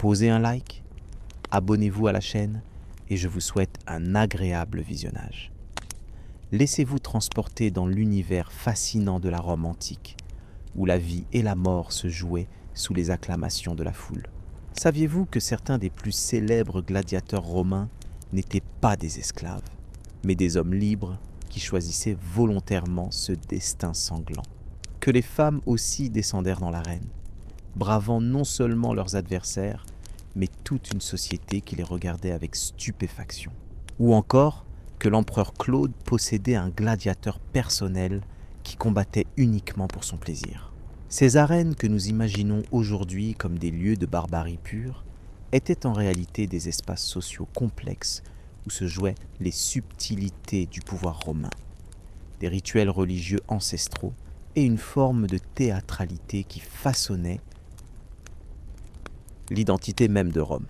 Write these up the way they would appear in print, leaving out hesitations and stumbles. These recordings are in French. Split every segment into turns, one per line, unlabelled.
posez un like, abonnez-vous à la chaîne et je vous souhaite un agréable visionnage. Laissez-vous transporter dans l'univers fascinant de la Rome antique, où la vie et la mort se jouaient sous les acclamations de la foule. Saviez-vous que certains des plus célèbres gladiateurs romains n'étaient pas des esclaves, mais des hommes libres qui choisissaient volontairement ce destin sanglant? Que les femmes aussi descendèrent dans l'arène, bravant non seulement leurs adversaires, mais toute une société qui les regardait avec stupéfaction. Ou encore que l'empereur Claude possédait un gladiateur personnel qui combattait uniquement pour son plaisir. Ces arènes que nous imaginons aujourd'hui comme des lieux de barbarie pure étaient en réalité des espaces sociaux complexes où se jouaient les subtilités du pouvoir romain, des rituels religieux ancestraux et une forme de théâtralité qui façonnait l'identité même de Rome.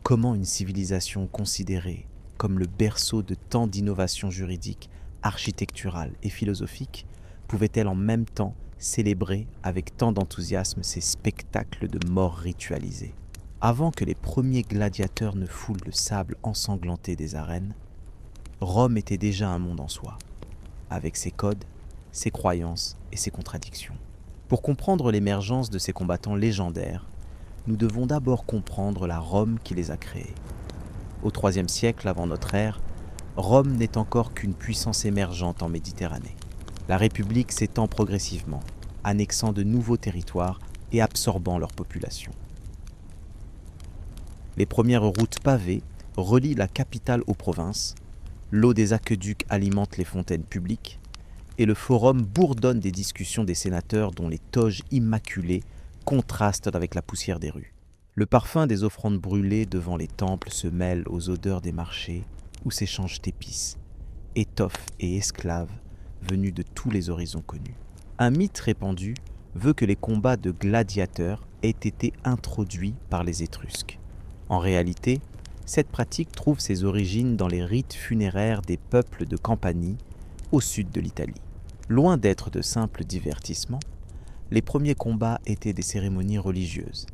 Comment une civilisation considérée comme le berceau de tant d'innovations juridiques, architecturales et philosophiques pouvait-elle en même temps célébrer avec tant d'enthousiasme ces spectacles de mort ritualisés? Avant que les premiers gladiateurs ne foulent le sable ensanglanté des arènes, Rome était déjà un monde en soi, avec ses codes, ses croyances et ses contradictions. Pour comprendre l'émergence de ces combattants légendaires, nous devons d'abord comprendre la Rome qui les a créés. Au IIIe siècle avant notre ère, Rome n'est encore qu'une puissance émergente en Méditerranée. La République s'étend progressivement, annexant de nouveaux territoires et absorbant leur population. Les premières routes pavées relient la capitale aux provinces, l'eau des aqueducs alimente les fontaines publiques, et le forum bourdonne des discussions des sénateurs dont les toges immaculées contrastent avec la poussière des rues. Le parfum des offrandes brûlées devant les temples se mêle aux odeurs des marchés où s'échangent épices, étoffes et esclaves venus de tous les horizons connus. Un mythe répandu veut que les combats de gladiateurs aient été introduits par les Étrusques. En réalité, cette pratique trouve ses origines dans les rites funéraires des peuples de Campanie, au sud de l'Italie. Loin d'être de simples divertissements, les premiers combats étaient des cérémonies religieuses,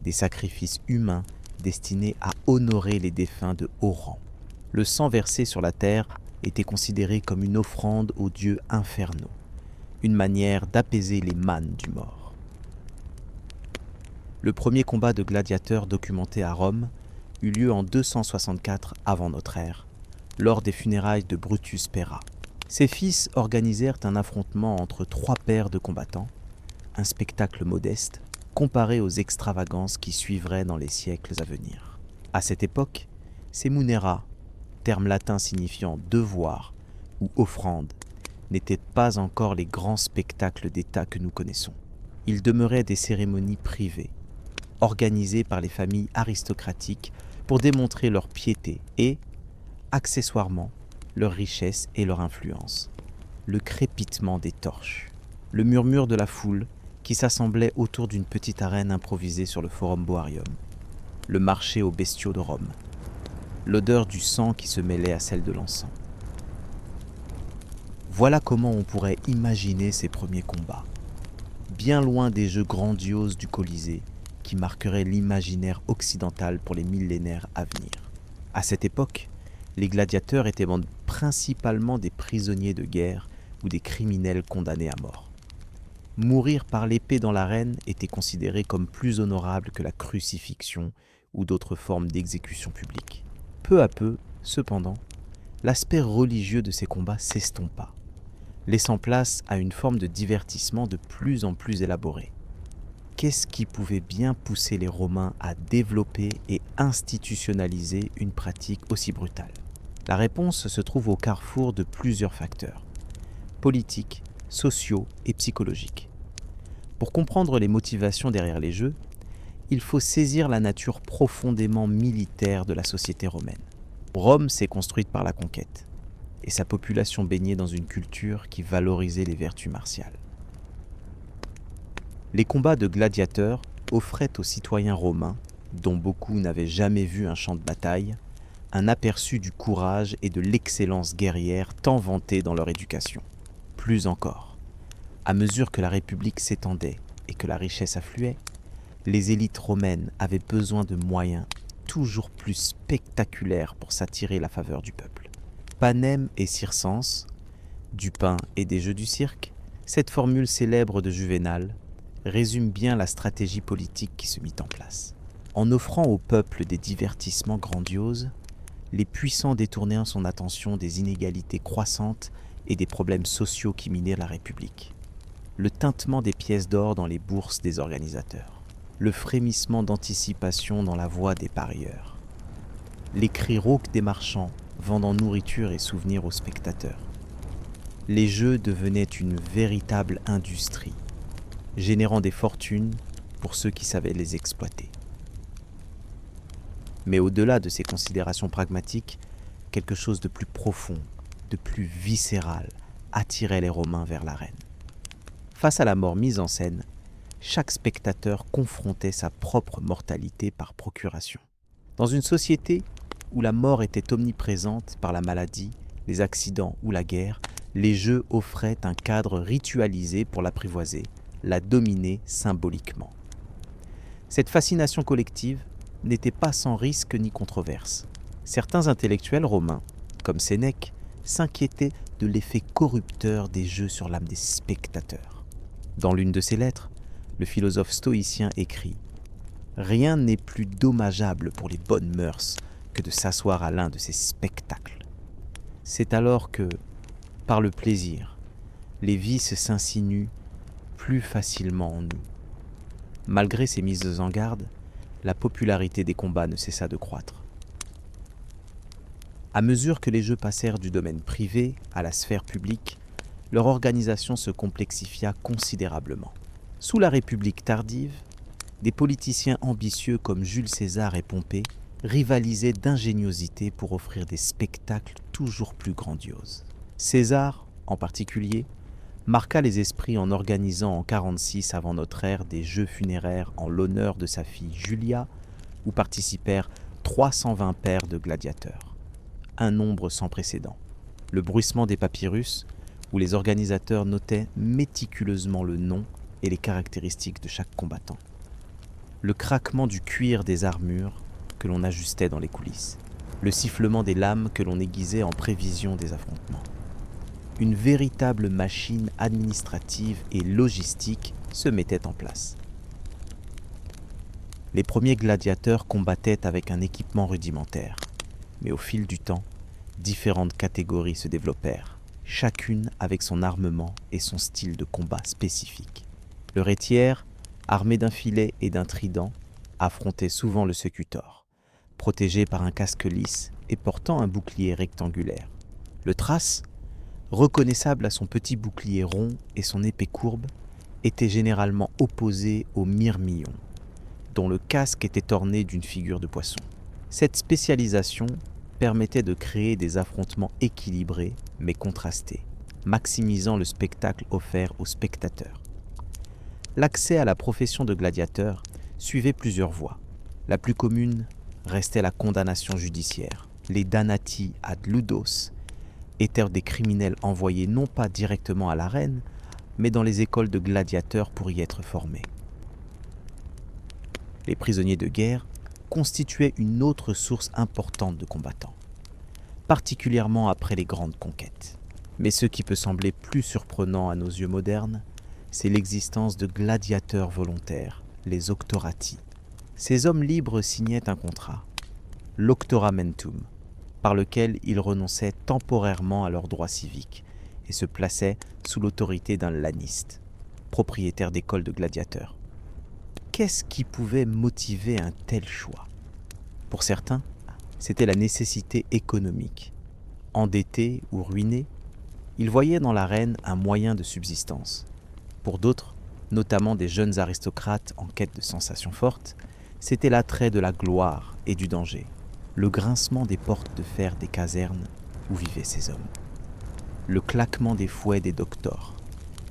des sacrifices humains destinés à honorer les défunts de haut rang. Le sang versé sur la terre était considéré comme une offrande aux dieux infernaux, une manière d'apaiser les mânes du mort. Le premier combat de gladiateurs documenté à Rome eut lieu en 264 avant notre ère, lors des funérailles de Brutus Pera. Ses fils organisèrent un affrontement entre 3 paires de combattants, un spectacle modeste comparé aux extravagances qui suivraient dans les siècles à venir. À cette époque, semunera, terme latin signifiant devoir ou offrande, n'étaient pas encore les grands spectacles d'État que nous connaissons. Ils demeuraient des cérémonies privées, organisées par les familles aristocratiques pour démontrer leur piété et, accessoirement, leur richesse et leur influence. Le crépitement des torches, le murmure de la foule qui s'assemblait autour d'une petite arène improvisée sur le Forum Boarium, le marché aux bestiaux de Rome, l'odeur du sang qui se mêlait à celle de l'encens. Voilà comment on pourrait imaginer ces premiers combats, bien loin des jeux grandioses du Colisée qui marqueraient l'imaginaire occidental pour les millénaires à venir. À cette époque, les gladiateurs étaient principalement des prisonniers de guerre ou des criminels condamnés à mort. Mourir par l'épée dans l'arène était considéré comme plus honorable que la crucifixion ou d'autres formes d'exécution publique. Peu à peu, cependant, l'aspect religieux de ces combats s'estompa, laissant place à une forme de divertissement de plus en plus élaborée. Qu'est-ce qui pouvait bien pousser les Romains à développer et institutionnaliser une pratique aussi brutale? La réponse se trouve au carrefour de plusieurs facteurs, politiques, sociaux et psychologiques. Pour comprendre les motivations derrière les jeux, il faut saisir la nature profondément militaire de la société romaine. Rome s'est construite par la conquête, et sa population baignait dans une culture qui valorisait les vertus martiales. Les combats de gladiateurs offraient aux citoyens romains, dont beaucoup n'avaient jamais vu un champ de bataille, un aperçu du courage et de l'excellence guerrière tant vantée dans leur éducation. Plus encore, à mesure que la République s'étendait et que la richesse affluait, Les élites romaines avaient besoin de moyens toujours plus spectaculaires pour s'attirer la faveur du peuple. Panem et circenses, du pain et des jeux du cirque, cette formule célèbre de Juvénal résume bien la stratégie politique qui se mit en place. En offrant au peuple des divertissements grandioses, les puissants détournèrent son attention des inégalités croissantes et des problèmes sociaux qui minaient la République. Le tintement des pièces d'or dans les bourses des organisateurs, le frémissement d'anticipation dans la voix des parieurs, les cris rauques des marchands vendant nourriture et souvenirs aux spectateurs. Les jeux devenaient une véritable industrie, générant des fortunes pour ceux qui savaient les exploiter. Mais au-delà de ces considérations pragmatiques, quelque chose de plus profond, de plus viscéral, attirait les Romains vers l'arène. Face à la mort mise en scène, chaque spectateur confrontait sa propre mortalité par procuration. Dans une société où la mort était omniprésente par la maladie, les accidents ou la guerre, les jeux offraient un cadre ritualisé pour l'apprivoiser, la dominer symboliquement. Cette fascination collective n'était pas sans risque ni controverse. Certains intellectuels romains, comme Sénèque, s'inquiétaient de l'effet corrupteur des jeux sur l'âme des spectateurs. Dans l'une de ses lettres, le philosophe stoïcien écrit « Rien n'est plus dommageable pour les bonnes mœurs que de s'asseoir à l'un de ces spectacles. C'est alors que, par le plaisir, les vices s'insinuent plus facilement en nous. » Malgré ces mises en garde, la popularité des combats ne cessa de croître. À mesure que les jeux passèrent du domaine privé à la sphère publique, leur organisation se complexifia considérablement. Sous la République tardive, des politiciens ambitieux comme Jules César et Pompée rivalisaient d'ingéniosité pour offrir des spectacles toujours plus grandioses. César, en particulier, marqua les esprits en organisant en 46 avant notre ère des jeux funéraires en l'honneur de sa fille Julia, où participèrent 320 paires de gladiateurs. Un nombre sans précédent. Le bruissement des papyrus, où les organisateurs notaient méticuleusement le nom et les caractéristiques de chaque combattant. Le craquement du cuir des armures que l'on ajustait dans les coulisses. Le sifflement des lames que l'on aiguisait en prévision des affrontements. Une véritable machine administrative et logistique se mettait en place. Les premiers gladiateurs combattaient avec un équipement rudimentaire, mais au fil du temps, différentes catégories se développèrent, chacune avec son armement et son style de combat spécifique. Le rhétière, armé d'un filet et d'un trident, affrontait souvent le secutor, protégé par un casque lisse et portant un bouclier rectangulaire. Le thrace, reconnaissable à son petit bouclier rond et son épée courbe, était généralement opposé au myrmillon, dont le casque était orné d'une figure de poisson. Cette spécialisation permettait de créer des affrontements équilibrés mais contrastés, maximisant le spectacle offert aux spectateurs. L'accès à la profession de gladiateur suivait plusieurs voies. La plus commune restait la condamnation judiciaire. Les damnati ad ludos étaient des criminels envoyés non pas directement à l'arène, mais dans les écoles de gladiateurs pour y être formés. Les prisonniers de guerre constituaient une autre source importante de combattants, particulièrement après les grandes conquêtes. Mais ce qui peut sembler plus surprenant à nos yeux modernes, c'est l'existence de gladiateurs volontaires, les octorati. Ces hommes libres signaient un contrat, l'octoramentum, par lequel ils renonçaient temporairement à leurs droits civiques et se plaçaient sous l'autorité d'un laniste, propriétaire d'école de gladiateurs. Qu'est-ce qui pouvait motiver un tel choix ? Pour certains, c'était la nécessité économique. Endettés ou ruinés, ils voyaient dans l'arène un moyen de subsistance. Pour d'autres, notamment des jeunes aristocrates en quête de sensations fortes, c'était l'attrait de la gloire et du danger, le grincement des portes de fer des casernes où vivaient ces hommes, le claquement des fouets des doctors,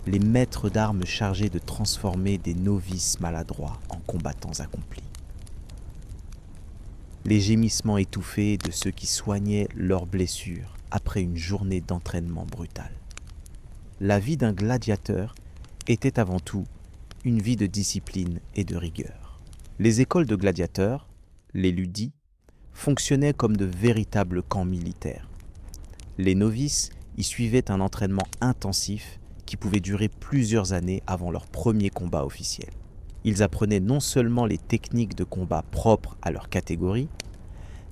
les maîtres d'armes chargés de transformer des novices maladroits en combattants accomplis, les gémissements étouffés de ceux qui soignaient leurs blessures après une journée d'entraînement brutal. La vie d'un gladiateur était avant tout une vie de discipline et de rigueur. Les écoles de gladiateurs, les ludis, fonctionnaient comme de véritables camps militaires. Les novices y suivaient un entraînement intensif qui pouvait durer plusieurs années avant leur premier combat officiel. Ils apprenaient non seulement les techniques de combat propres à leur catégorie,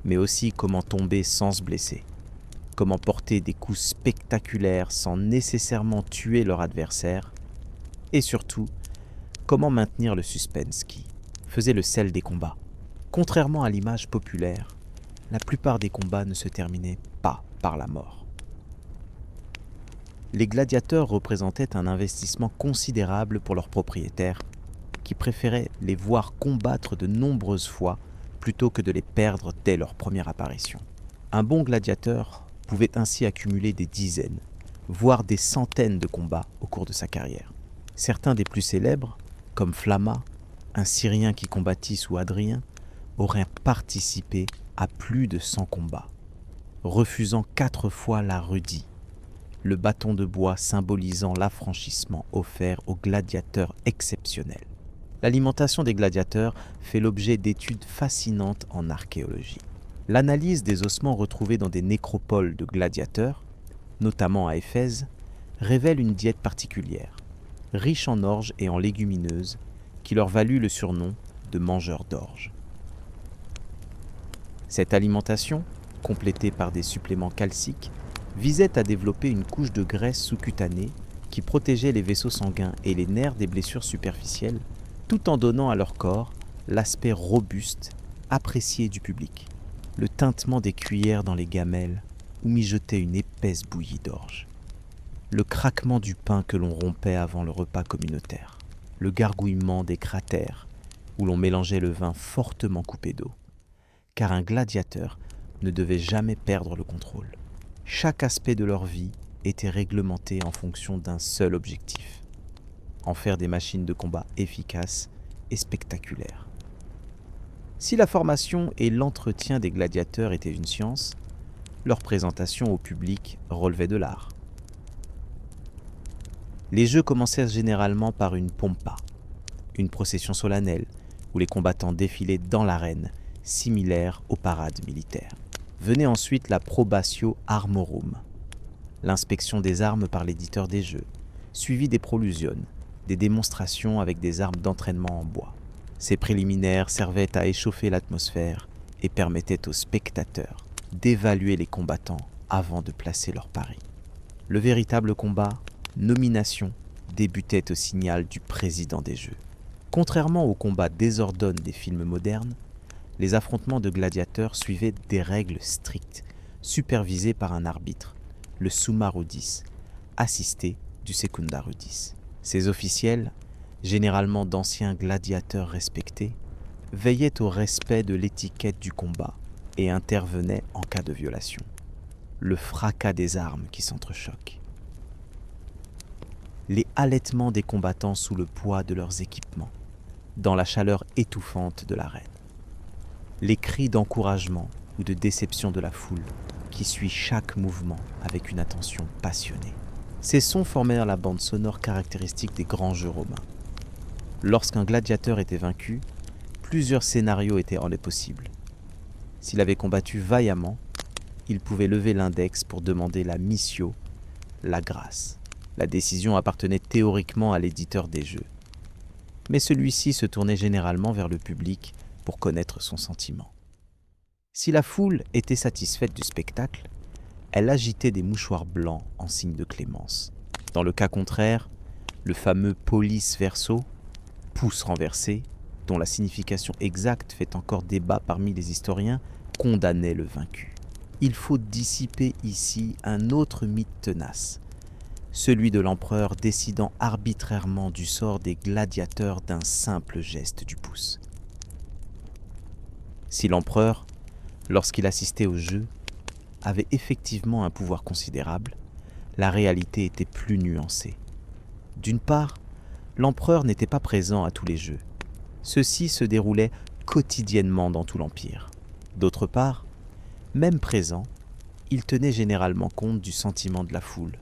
mais aussi comment tomber sans se blesser, comment porter des coups spectaculaires sans nécessairement tuer leur adversaire, et surtout, comment maintenir le suspense qui faisait le sel des combats. Contrairement à l'image populaire, la plupart des combats ne se terminaient pas par la mort. Les gladiateurs représentaient un investissement considérable pour leurs propriétaires, qui préféraient les voir combattre de nombreuses fois plutôt que de les perdre dès leur première apparition. Un bon gladiateur pouvait ainsi accumuler des dizaines, voire des centaines de combats au cours de sa carrière. Certains des plus célèbres, comme Flamma, un Syrien qui combattit sous Hadrien, auraient participé à plus de 100 combats, refusant 4 fois la rudis, le bâton de bois symbolisant l'affranchissement offert aux gladiateurs exceptionnels. L'alimentation des gladiateurs fait l'objet d'études fascinantes en archéologie. L'analyse des ossements retrouvés dans des nécropoles de gladiateurs, notamment à Éphèse, révèle une diète particulière, riche en orge et en légumineuses, qui leur valut le surnom de mangeurs d'orge. Cette alimentation, complétée par des suppléments calciques, visait à développer une couche de graisse sous-cutanée qui protégeait les vaisseaux sanguins et les nerfs des blessures superficielles, tout en donnant à leur corps l'aspect robuste, apprécié du public. Le tintement des cuillères dans les gamelles où mijotait une épaisse bouillie d'orge. Le craquement du pain que l'on rompait avant le repas communautaire. Le gargouillement des cratères où l'on mélangeait le vin fortement coupé d'eau. Car un gladiateur ne devait jamais perdre le contrôle. Chaque aspect de leur vie était réglementé en fonction d'un seul objectif: en faire des machines de combat efficaces et spectaculaires. Si la formation et l'entretien des gladiateurs étaient une science, leur présentation au public relevait de l'art. Les jeux commencèrent généralement par une pompa, une procession solennelle où les combattants défilaient dans l'arène, similaire aux parades militaires. Venait ensuite la probatio armorum, l'inspection des armes par l'éditeur des jeux, suivie des prolusiones, des démonstrations avec des armes d'entraînement en bois. Ces préliminaires servaient à échauffer l'atmosphère et permettaient aux spectateurs d'évaluer les combattants avant de placer leur pari. Le véritable combat, nomination, débutait au signal du président des jeux. Contrairement aux combats désordonnés des films modernes, les affrontements de gladiateurs suivaient des règles strictes, supervisées par un arbitre, le summa rudis, assisté du secunda rudis. Ces officiels, généralement d'anciens gladiateurs respectés, veillaient au respect de l'étiquette du combat et intervenaient en cas de violation. Le fracas des armes qui s'entrechoquent. Les halètements des combattants sous le poids de leurs équipements, dans la chaleur étouffante de l'arène. Les cris d'encouragement ou de déception de la foule qui suit chaque mouvement avec une attention passionnée. Ces sons formèrent la bande sonore caractéristique des grands jeux romains. Lorsqu'un gladiateur était vaincu, plusieurs scénarios étaient rendus possibles. S'il avait combattu vaillamment, il pouvait lever l'index pour demander la missio, la grâce. La décision appartenait théoriquement à l'éditeur des jeux. Mais celui-ci se tournait généralement vers le public pour connaître son sentiment. Si la foule était satisfaite du spectacle, elle agitait des mouchoirs blancs en signe de clémence. Dans le cas contraire, le fameux pollice verso, pouce renversé, dont la signification exacte fait encore débat parmi les historiens, condamnait le vaincu. Il faut dissiper ici un autre mythe tenace, celui de l'empereur décidant arbitrairement du sort des gladiateurs d'un simple geste du pouce. Si l'empereur, lorsqu'il assistait au jeu, avait effectivement un pouvoir considérable, la réalité était plus nuancée. D'une part, l'empereur n'était pas présent à tous les jeux. Ceux-ci se déroulaient quotidiennement dans tout l'Empire. D'autre part, même présent, il tenait généralement compte du sentiment de la foule,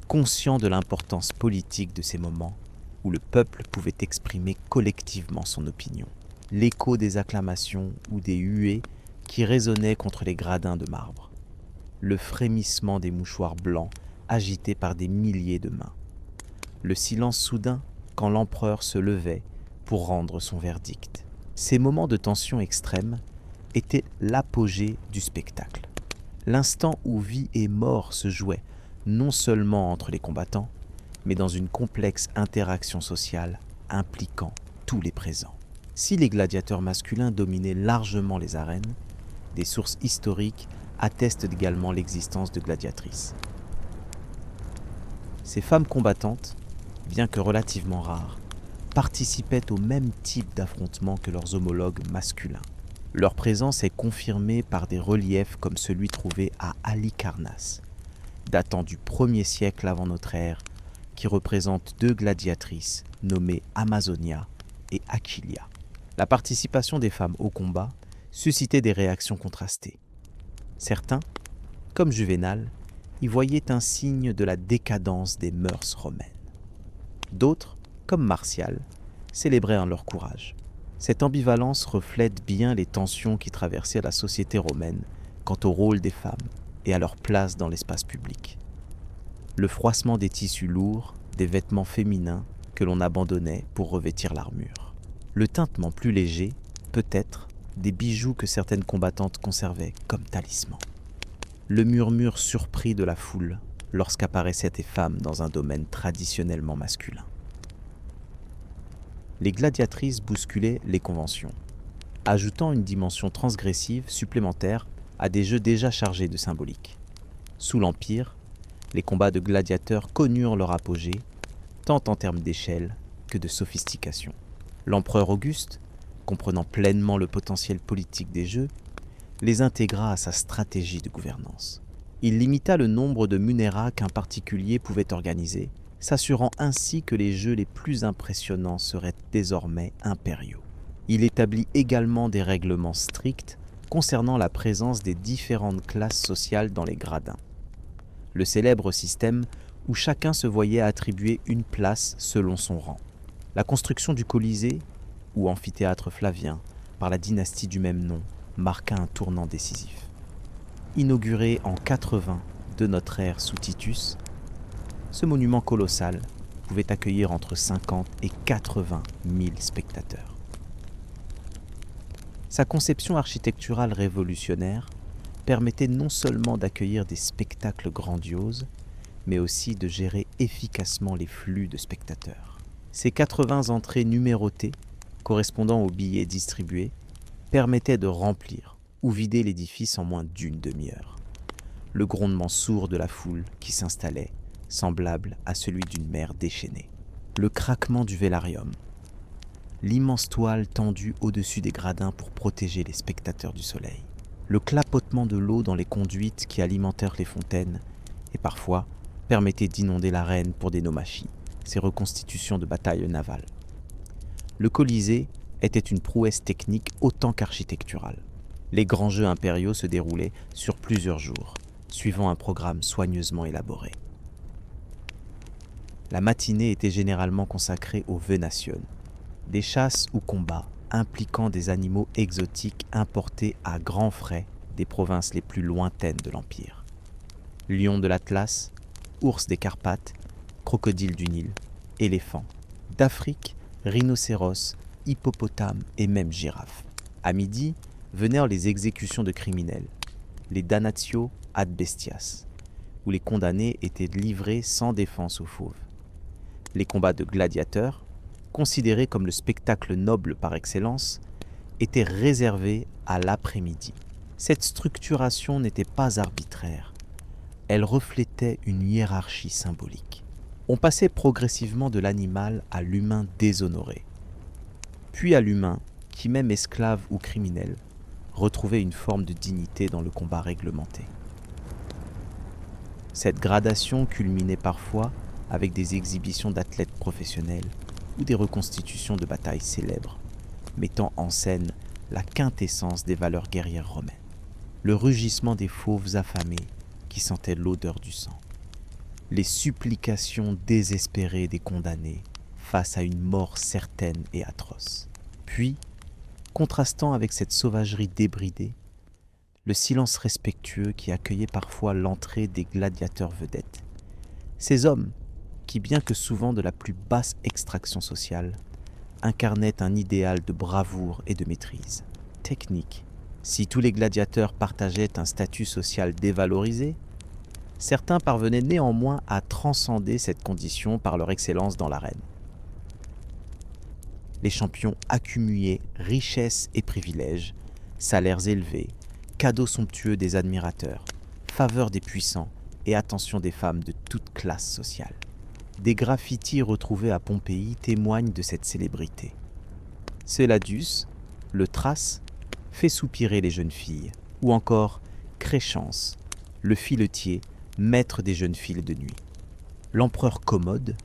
conscient de l'importance politique de ces moments où le peuple pouvait exprimer collectivement son opinion. l'écho des acclamations ou des huées qui résonnaient contre les gradins de marbre, le frémissement des mouchoirs blancs agités par des milliers de mains, le silence soudain quand l'empereur se levait pour rendre son verdict. Ces moments de tension extrême étaient l'apogée du spectacle, l'instant où vie et mort se jouaient non seulement entre les combattants, mais dans une complexe interaction sociale impliquant tous les présents. Si les gladiateurs masculins dominaient largement les arènes, des sources historiques attestent également l'existence de gladiatrices. Ces femmes combattantes, bien que relativement rares, participaient au même type d'affrontement que leurs homologues masculins. Leur présence est confirmée par des reliefs comme celui trouvé à Halicarnasse, datant du 1er siècle avant notre ère, qui représente 2 gladiatrices nommées Amazonia et Aquilia. La participation des femmes au combat suscitait des réactions contrastées. Certains, comme Juvénal, y voyaient un signe de la décadence des mœurs romaines. D'autres, comme Martial, célébraient leur courage. Cette ambivalence reflète bien les tensions qui traversaient la société romaine quant au rôle des femmes et à leur place dans l'espace public. Le froissement des tissus lourds, des vêtements féminins que l'on abandonnait pour revêtir l'armure. Le tintement plus léger, peut-être, des bijoux que certaines combattantes conservaient comme talismans. Le murmure surpris de la foule lorsqu'apparaissaient des femmes dans un domaine traditionnellement masculin. Les gladiatrices bousculaient les conventions, ajoutant une dimension transgressive supplémentaire à des jeux déjà chargés de symbolique. Sous l'Empire, les combats de gladiateurs connurent leur apogée, tant en termes d'échelle que de sophistication. L'empereur Auguste, comprenant pleinement le potentiel politique des jeux, les intégra à sa stratégie de gouvernance. Il limita le nombre de munérats qu'un particulier pouvait organiser, s'assurant ainsi que les jeux les plus impressionnants seraient désormais impériaux. Il établit également des règlements stricts concernant la présence des différentes classes sociales dans les gradins. Le célèbre système où chacun se voyait attribuer une place selon son rang. La construction du Colisée, ou amphithéâtre flavien, par la dynastie du même nom, marqua un tournant décisif. Inauguré en 80 de notre ère sous Titus, ce monument colossal pouvait accueillir entre 50 et 80 000 spectateurs. Sa conception architecturale révolutionnaire permettait non seulement d'accueillir des spectacles grandioses, mais aussi de gérer efficacement les flux de spectateurs. Ces 80 entrées numérotées, correspondant aux billets distribués, permettaient de remplir ou vider l'édifice en moins d'une demi-heure. Le grondement sourd de la foule qui s'installait, semblable à celui d'une mer déchaînée. Le craquement du vélarium, l'immense toile tendue au-dessus des gradins pour protéger les spectateurs du soleil, le clapotement de l'eau dans les conduites qui alimentèrent les fontaines et parfois permettaient d'inonder l'arène pour des naumachis, ces reconstitutions de batailles navales. Le Colisée était une prouesse technique autant qu'architecturale. Les grands jeux impériaux se déroulaient sur plusieurs jours, suivant un programme soigneusement élaboré. La matinée était généralement consacrée aux venations, des chasses ou combats impliquant des animaux exotiques importés à grands frais des provinces les plus lointaines de l'Empire. Lions de l'Atlas, ours des Carpates, crocodiles du Nil, éléphants. D'Afrique, rhinocéros, hippopotames et même girafes. À midi, venaient les exécutions de criminels, les damnatio ad bestias, où les condamnés étaient livrés sans défense aux fauves. Les combats de gladiateurs, considérés comme le spectacle noble par excellence, étaient réservés à l'après-midi. Cette structuration n'était pas arbitraire. Elle reflétait une hiérarchie symbolique. On passait progressivement de l'animal à l'humain déshonoré, puis à l'humain qui, même esclave ou criminel, retrouvait une forme de dignité dans le combat réglementé. Cette gradation culminait parfois avec des exhibitions d'athlètes professionnels ou des reconstitutions de batailles célèbres, mettant en scène la quintessence des valeurs guerrières romaines. Le rugissement des fauves affamés qui sentaient l'odeur du sang. Les supplications désespérées des condamnés face à une mort certaine et atroce. Puis, contrastant avec cette sauvagerie débridée, le silence respectueux qui accueillait parfois l'entrée des gladiateurs vedettes. Ces hommes, qui bien que souvent de la plus basse extraction sociale, incarnaient un idéal de bravoure et de maîtrise. Technique. Si tous les gladiateurs partageaient un statut social dévalorisé, certains parvenaient néanmoins à transcender cette condition par leur excellence dans l'arène. Les champions accumulaient richesses et privilèges, salaires élevés, cadeaux somptueux des admirateurs, faveur des puissants et attention des femmes de toute classe sociale. Des graffitis retrouvés à Pompéi témoignent de cette célébrité. Céladius, le Thrace, fait soupirer les jeunes filles, ou encore Créchence, le filetier, maître des jeunes filles de nuit. L'empereur Commode,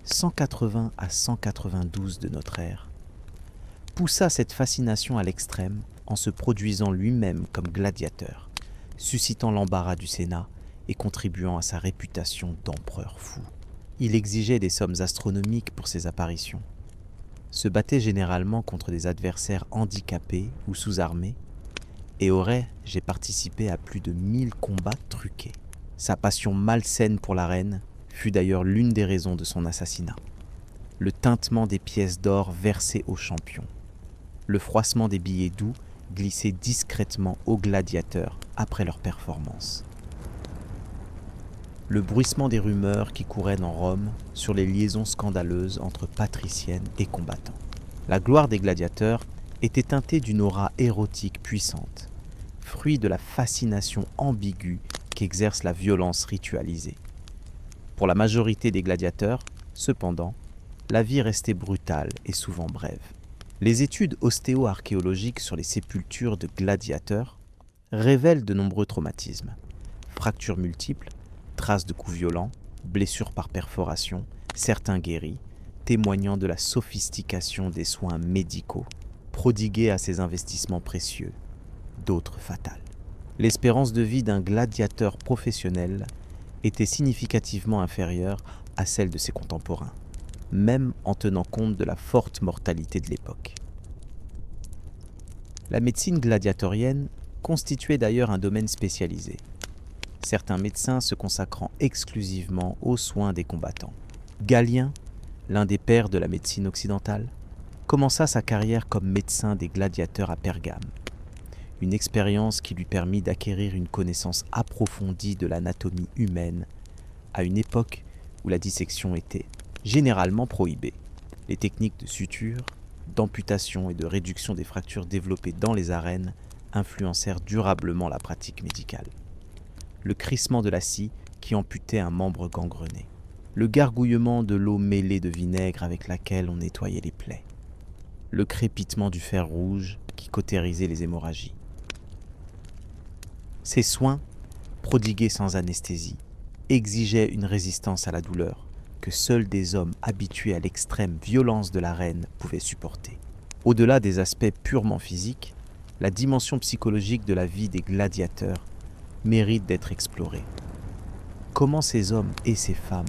180 à 192 de notre ère, poussa cette fascination à l'extrême en se produisant lui-même comme gladiateur, suscitant l'embarras du Sénat et contribuant à sa réputation d'empereur fou. Il exigeait des sommes astronomiques pour ses apparitions, se battait généralement contre des adversaires handicapés ou sous-armés, et aurait, j'ai participé à plus de 1000 combats truqués. Sa passion malsaine pour l'arène fut d'ailleurs l'une des raisons de son assassinat. Le tintement des pièces d'or versées aux champions, le froissement des billets doux glissés discrètement aux gladiateurs après leur performance. Le bruissement des rumeurs qui couraient dans Rome sur les liaisons scandaleuses entre patriciennes et combattants. La gloire des gladiateurs était teintée d'une aura érotique puissante, fruit de la fascination ambiguë qu'exerce la violence ritualisée. Pour la majorité des gladiateurs, cependant, la vie restait brutale et souvent brève. Les études ostéo-archéologiques sur les sépultures de gladiateurs révèlent de nombreux traumatismes, fractures multiples, traces de coups violents, blessures par perforation, certains guéris, témoignant de la sophistication des soins médicaux prodigués à ces investissements précieux, d'autres fatales. L'espérance de vie d'un gladiateur professionnel était significativement inférieure à celle de ses contemporains, même en tenant compte de la forte mortalité de l'époque. La médecine gladiatorienne constituait d'ailleurs un domaine spécialisé, certains médecins se consacrant exclusivement aux soins des combattants. Galien, l'un des pères de la médecine occidentale, commença sa carrière comme médecin des gladiateurs à Pergame, une expérience qui lui permit d'acquérir une connaissance approfondie de l'anatomie humaine à une époque où la dissection était généralement prohibée. Les techniques de suture, d'amputation et de réduction des fractures développées dans les arènes influencèrent durablement la pratique médicale. Le crissement de la scie qui amputait un membre gangrené, le gargouillement de l'eau mêlée de vinaigre avec laquelle on nettoyait les plaies, le crépitement du fer rouge qui cautérisait les hémorragies. Ces soins, prodigués sans anesthésie, exigeaient une résistance à la douleur que seuls des hommes habitués à l'extrême violence de l'arène pouvaient supporter. Au-delà des aspects purement physiques, la dimension psychologique de la vie des gladiateurs mérite d'être explorée. Comment ces hommes et ces femmes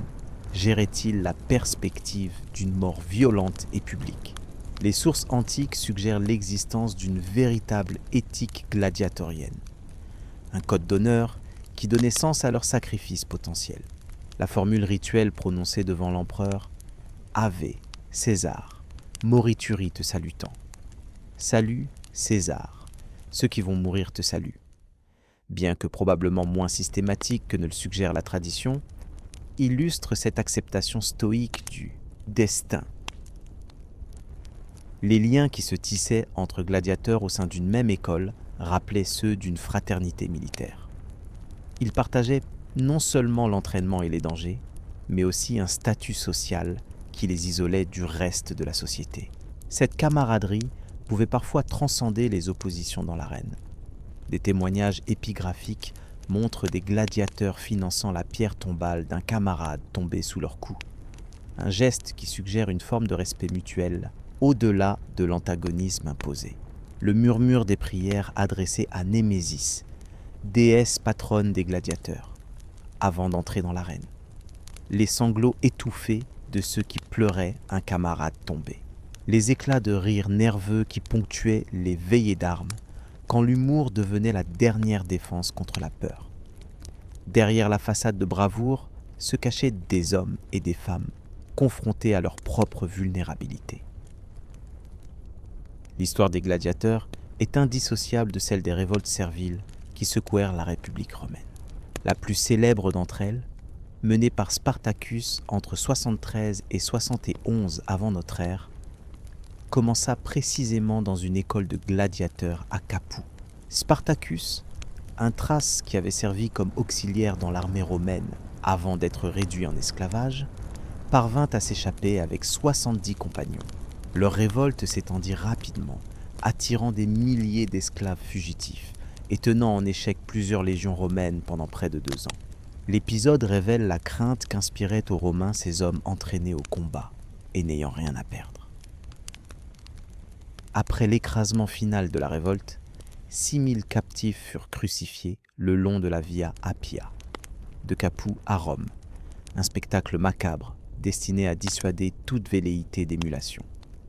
géraient-ils la perspective d'une mort violente et publique ? Les sources antiques suggèrent l'existence d'une véritable éthique gladiatorienne, un code d'honneur qui donnait sens à leur sacrifice potentiel. La formule rituelle prononcée devant l'empereur « Ave, César, morituri te salutant ». Salut, César, ceux qui vont mourir te saluent. Bien que probablement moins systématique que ne le suggère la tradition, illustre cette acceptation stoïque du destin. Les liens qui se tissaient entre gladiateurs au sein d'une même école rappelaient ceux d'une fraternité militaire. Ils partageaient non seulement l'entraînement et les dangers, mais aussi un statut social qui les isolait du reste de la société. Cette camaraderie pouvait parfois transcender les oppositions dans l'arène. Des témoignages épigraphiques montrent des gladiateurs finançant la pierre tombale d'un camarade tombé sous leurs coups. Un geste qui suggère une forme de respect mutuel au-delà de l'antagonisme imposé. Le murmure des prières adressées à Némésis, déesse patronne des gladiateurs, avant d'entrer dans l'arène. Les sanglots étouffés de ceux qui pleuraient un camarade tombé. Les éclats de rire nerveux qui ponctuaient les veillées d'armes, quand l'humour devenait la dernière défense contre la peur. Derrière la façade de bravoure se cachaient des hommes et des femmes confrontés à leur propre vulnérabilité. L'histoire des gladiateurs est indissociable de celle des révoltes serviles qui secouèrent la République romaine. La plus célèbre d'entre elles, menée par Spartacus entre 73 et 71 avant notre ère, commença précisément dans une école de gladiateurs à Capoue. Spartacus, un thrace qui avait servi comme auxiliaire dans l'armée romaine avant d'être réduit en esclavage, parvint à s'échapper avec 70 compagnons. Leur révolte s'étendit rapidement, attirant des milliers d'esclaves fugitifs et tenant en échec plusieurs légions romaines pendant près de 2 ans. L'épisode révèle la crainte qu'inspiraient aux Romains ces hommes entraînés au combat et n'ayant rien à perdre. Après l'écrasement final de la révolte, 6000 captifs furent crucifiés le long de la Via Appia, de Capoue à Rome, un spectacle macabre destiné à dissuader toute velléité d'émulation.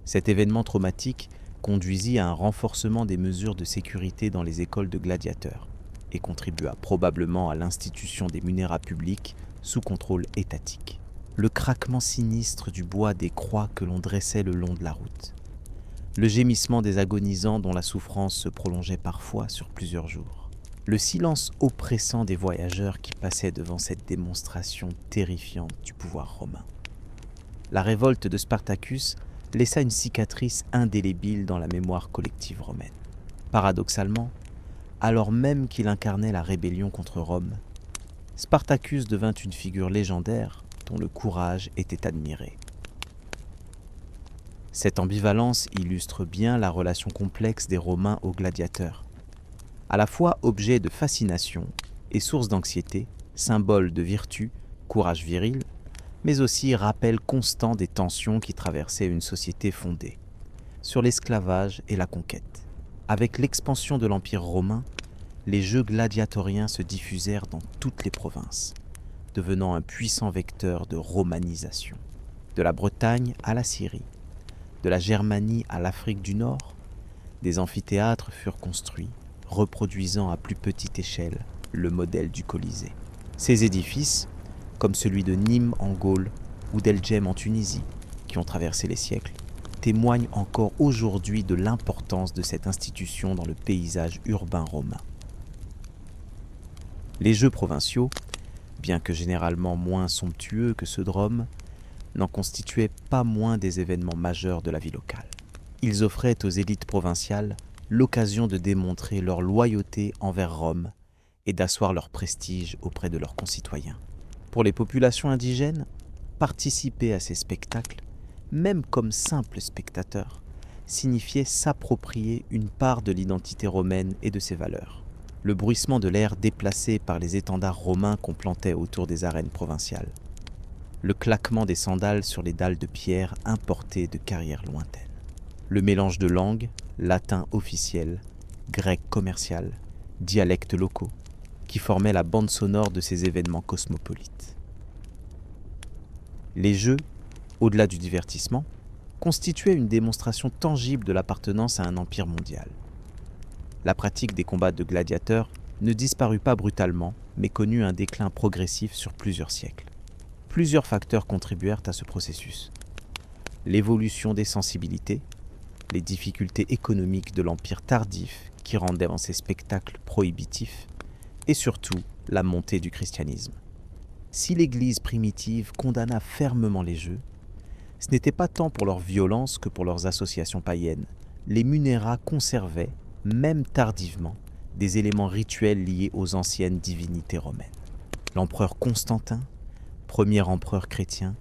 Cet événement traumatique conduisit à un renforcement des mesures de sécurité dans les écoles de gladiateurs et contribua probablement à l'institution des munérats publics sous contrôle étatique. Le craquement sinistre du bois des croix que l'on dressait le long de la route, le gémissement des agonisants dont la souffrance se prolongeait parfois sur plusieurs jours, le silence oppressant des voyageurs qui passaient devant cette démonstration terrifiante du pouvoir romain. La révolte de Spartacus laissa une cicatrice indélébile dans la mémoire collective romaine. Paradoxalement, alors même qu'il incarnait la rébellion contre Rome, Spartacus devint une figure légendaire dont le courage était admiré. Cette ambivalence illustre bien la relation complexe des Romains aux gladiateurs. À la fois objet de fascination et source d'anxiété, symbole de vertu, courage viril, mais aussi rappel constant des tensions qui traversaient une société fondée sur l'esclavage et la conquête. Avec l'expansion de l'Empire romain, les jeux gladiatoriens se diffusèrent dans toutes les provinces, devenant un puissant vecteur de romanisation. De la Bretagne à la Syrie, de la Germanie à l'Afrique du Nord, des amphithéâtres furent construits, reproduisant à plus petite échelle le modèle du Colisée. Ces édifices, comme celui de Nîmes en Gaule ou d'Elgem en Tunisie, qui ont traversé les siècles, témoignent encore aujourd'hui de l'importance de cette institution dans le paysage urbain romain. Les jeux provinciaux, bien que généralement moins somptueux que ceux de Rome, n'en constituaient pas moins des événements majeurs de la vie locale. Ils offraient aux élites provinciales l'occasion de démontrer leur loyauté envers Rome et d'asseoir leur prestige auprès de leurs concitoyens. Pour les populations indigènes, participer à ces spectacles, même comme simples spectateurs, signifiait s'approprier une part de l'identité romaine et de ses valeurs. Le bruissement de l'air déplacé par les étendards romains qu'on plantait autour des arènes provinciales, le claquement des sandales sur les dalles de pierre importées de carrières lointaines, le mélange de langues, latin officiel, grec commercial, dialectes locaux, qui formaient la bande sonore de ces événements cosmopolites. Les jeux, au-delà du divertissement, constituaient une démonstration tangible de l'appartenance à un empire mondial. La pratique des combats de gladiateurs ne disparut pas brutalement, mais connut un déclin progressif sur plusieurs siècles. Plusieurs facteurs contribuèrent à ce processus. L'évolution des sensibilités, les difficultés économiques de l'empire tardif qui rendaient ces spectacles prohibitifs, et surtout la montée du christianisme. Si l'Église primitive condamna fermement les jeux, ce n'était pas tant pour leur violence que pour leurs associations païennes. Les munérats conservaient, même tardivement, des éléments rituels liés aux anciennes divinités romaines. L'empereur Constantin, premier empereur chrétien,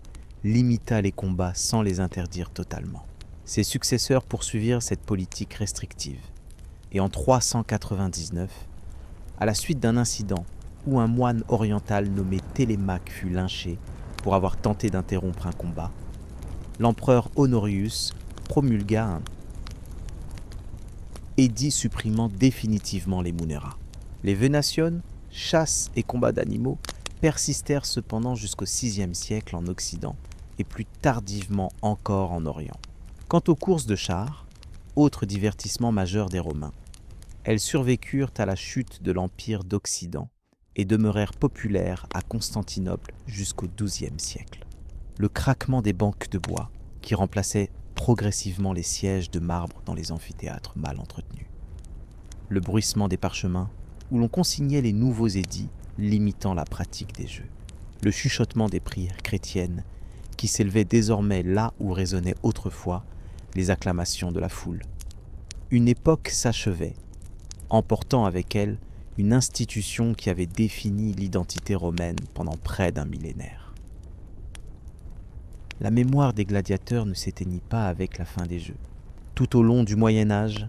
limita les combats sans les interdire totalement. Ses successeurs poursuivirent cette politique restrictive. Et en 399, à la suite d'un incident où un moine oriental nommé Télémaque fut lynché pour avoir tenté d'interrompre un combat, l'empereur Honorius promulgua un édit supprimant définitivement les munérats. Les venations, chasse et combats d'animaux, persistèrent cependant jusqu'au VIe siècle en Occident et plus tardivement encore en Orient. Quant aux courses de chars, autre divertissement majeur des Romains, elles survécurent à la chute de l'Empire d'Occident et demeurèrent populaires à Constantinople jusqu'au XIIe siècle. Le craquement des bancs de bois qui remplaçaient progressivement les sièges de marbre dans les amphithéâtres mal entretenus. Le bruissement des parchemins où l'on consignait les nouveaux édits limitant la pratique des jeux. Le chuchotement des prières chrétiennes qui s'élevaient désormais là où résonnaient autrefois les acclamations de la foule. Une époque s'achevait, emportant avec elle une institution qui avait défini l'identité romaine pendant près d'un millénaire. La mémoire des gladiateurs ne s'éteignit pas avec la fin des jeux. Tout au long du Moyen Âge,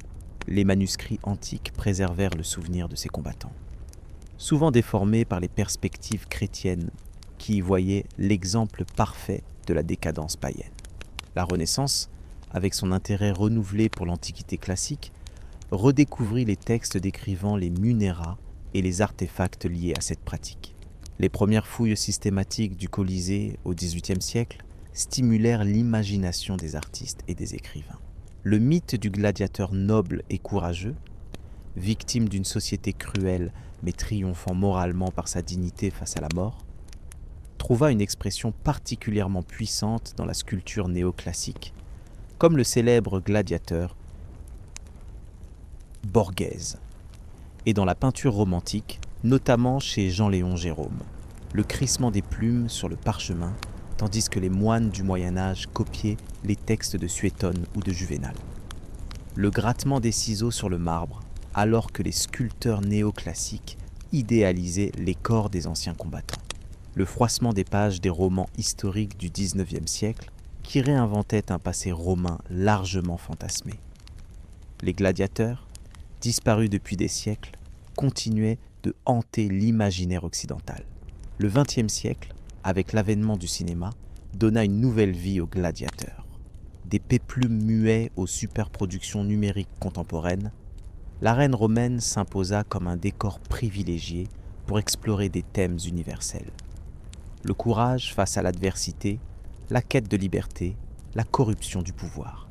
les manuscrits antiques préservèrent le souvenir de ces combattants, souvent déformés par les perspectives chrétiennes qui y voyaient l'exemple parfait de la décadence païenne. La Renaissance, avec son intérêt renouvelé pour l'Antiquité classique, redécouvrit les textes décrivant les munérats et les artefacts liés à cette pratique. Les premières fouilles systématiques du Colisée au XVIIIe siècle stimulèrent l'imagination des artistes et des écrivains. Le mythe du gladiateur noble et courageux, victime d'une société cruelle mais triomphant moralement par sa dignité face à la mort, trouva une expression particulièrement puissante dans la sculpture néoclassique, comme le célèbre gladiateur Borghese, et dans la peinture romantique, notamment chez Jean-Léon Gérôme, le crissement des plumes sur le parchemin, tandis que les moines du Moyen-Âge copiaient les textes de Suétone ou de Juvénal. Le grattement des ciseaux sur le marbre, alors que les sculpteurs néoclassiques idéalisaient les corps des anciens combattants. Le froissement des pages des romans historiques du XIXe siècle, qui réinventaient un passé romain largement fantasmé. Les gladiateurs, disparus depuis des siècles, continuaient de hanter l'imaginaire occidental. Le XXe siècle, avec l'avènement du cinéma, donna une nouvelle vie aux gladiateurs. Des péplums muets aux superproductions numériques contemporaines, l'arène romaine s'imposa comme un décor privilégié pour explorer des thèmes universels. Le courage face à l'adversité, la quête de liberté, la corruption du pouvoir.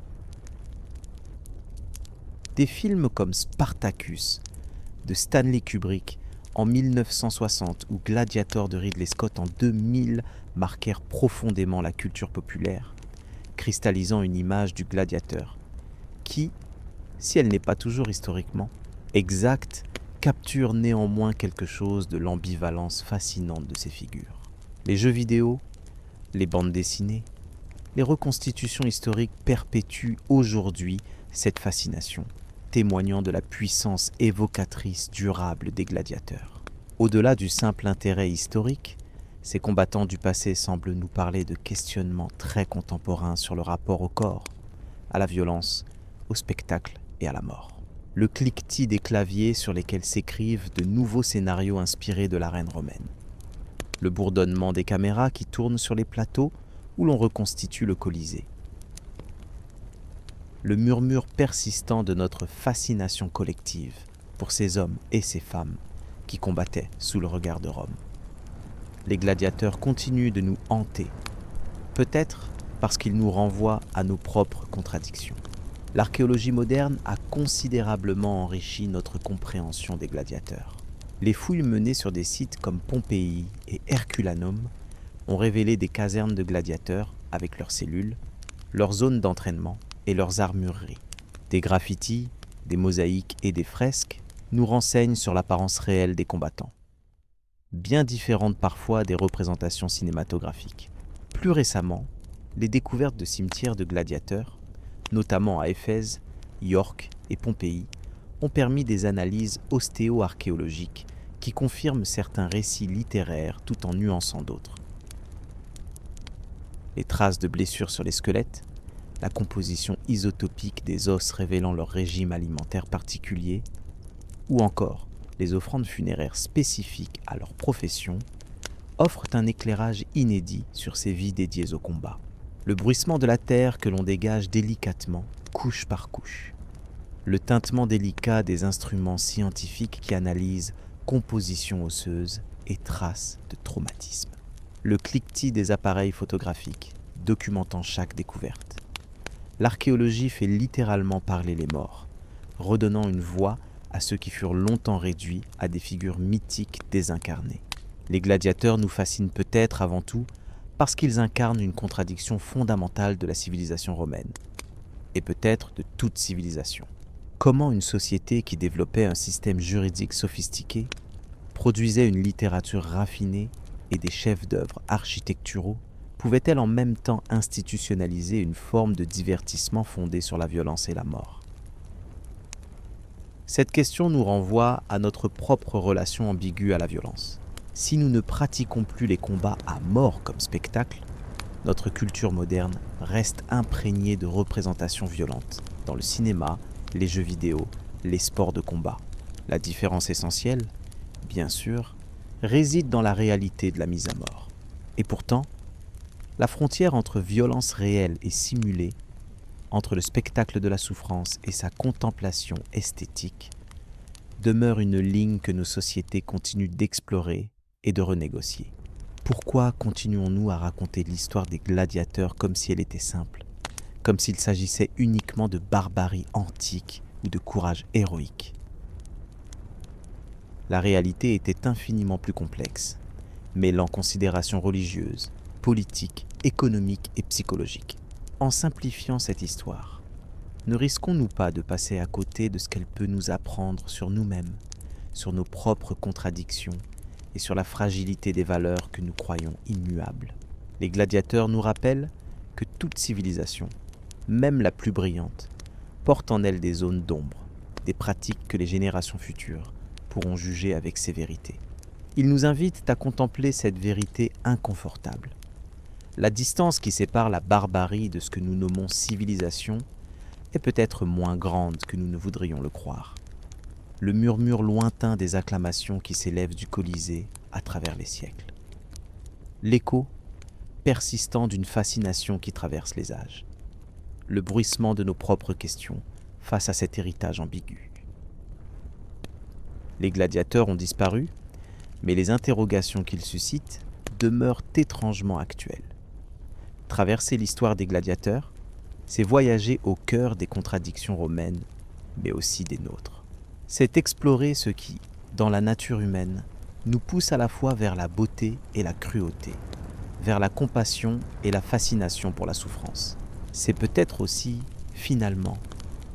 Des films comme Spartacus de Stanley Kubrick en 1960 ou Gladiator de Ridley Scott en 2000 marquèrent profondément la culture populaire, cristallisant une image du gladiateur qui, si elle n'est pas toujours historiquement exacte, capture néanmoins quelque chose de l'ambivalence fascinante de ces figures. Les jeux vidéo, les bandes dessinées, les reconstitutions historiques perpétuent aujourd'hui cette fascination, témoignant de la puissance évocatrice durable des gladiateurs. Au-delà du simple intérêt historique, ces combattants du passé semblent nous parler de questionnements très contemporains sur le rapport au corps, à la violence, au spectacle et à la mort. Le cliquetis des claviers sur lesquels s'écrivent de nouveaux scénarios inspirés de l'arène romaine. Le bourdonnement des caméras qui tournent sur les plateaux où l'on reconstitue le Colisée. Le murmure persistant de notre fascination collective pour ces hommes et ces femmes qui combattaient sous le regard de Rome. Les gladiateurs continuent de nous hanter, peut-être parce qu'ils nous renvoient à nos propres contradictions. L'archéologie moderne a considérablement enrichi notre compréhension des gladiateurs. Les fouilles menées sur des sites comme Pompéi et Herculanum ont révélé des casernes de gladiateurs avec leurs cellules, leurs zones d'entraînement et leurs armureries. Des graffitis, des mosaïques et des fresques nous renseignent sur l'apparence réelle des combattants, bien différentes parfois des représentations cinématographiques. Plus récemment, les découvertes de cimetières de gladiateurs, notamment à Éphèse, York et Pompéi, ont permis des analyses ostéo-archéologiques qui confirment certains récits littéraires tout en nuançant d'autres. Les traces de blessures sur les squelettes, la composition isotopique des os révélant leur régime alimentaire particulier, ou encore les offrandes funéraires spécifiques à leur profession, offrent un éclairage inédit sur ces vies dédiées au combat. Le bruissement de la terre que l'on dégage délicatement, couche par couche. Le tintement délicat des instruments scientifiques qui analysent composition osseuse et traces de traumatisme. Le cliquetis des appareils photographiques, documentant chaque découverte. L'archéologie fait littéralement parler les morts, redonnant une voix à ceux qui furent longtemps réduits à des figures mythiques désincarnées. Les gladiateurs nous fascinent peut-être avant tout parce qu'ils incarnent une contradiction fondamentale de la civilisation romaine, et peut-être de toute civilisation. Comment une société qui développait un système juridique sophistiqué, produisait une littérature raffinée et des chefs-d'œuvre architecturaux, pouvait-elle en même temps institutionnaliser une forme de divertissement fondée sur la violence et la mort? Cette question nous renvoie à notre propre relation ambiguë à la violence. Si nous ne pratiquons plus les combats à mort comme spectacle, notre culture moderne reste imprégnée de représentations violentes dans le cinéma, les jeux vidéo, les sports de combat. La différence essentielle, bien sûr, réside dans la réalité de la mise à mort. Et pourtant, la frontière entre violence réelle et simulée, entre le spectacle de la souffrance et sa contemplation esthétique, demeure une ligne que nos sociétés continuent d'explorer et de renégocier. Pourquoi continuons-nous à raconter l'histoire des gladiateurs comme si elle était simple, comme s'il s'agissait uniquement de barbarie antique ou de courage héroïque? La réalité était infiniment plus complexe, mêlant considérations religieuses, politiques, économiques et psychologiques. En simplifiant cette histoire, ne risquons-nous pas de passer à côté de ce qu'elle peut nous apprendre sur nous-mêmes, sur nos propres contradictions et sur la fragilité des valeurs que nous croyons immuables? Les gladiateurs nous rappellent que toute civilisation, même la plus brillante, porte en elle des zones d'ombre, des pratiques que les générations futures pourront juger avec sévérité. Ils nous invitent à contempler cette vérité inconfortable. La distance qui sépare la barbarie de ce que nous nommons civilisation est peut-être moins grande que nous ne voudrions le croire. Le murmure lointain des acclamations qui s'élèvent du Colisée à travers les siècles. L'écho persistant d'une fascination qui traverse les âges. Le bruissement de nos propres questions face à cet héritage ambigu. Les gladiateurs ont disparu, mais les interrogations qu'ils suscitent demeurent étrangement actuelles. Traverser l'histoire des gladiateurs, c'est voyager au cœur des contradictions romaines, mais aussi des nôtres. C'est explorer ce qui, dans la nature humaine, nous pousse à la fois vers la beauté et la cruauté, vers la compassion et la fascination pour la souffrance. C'est peut-être aussi, finalement,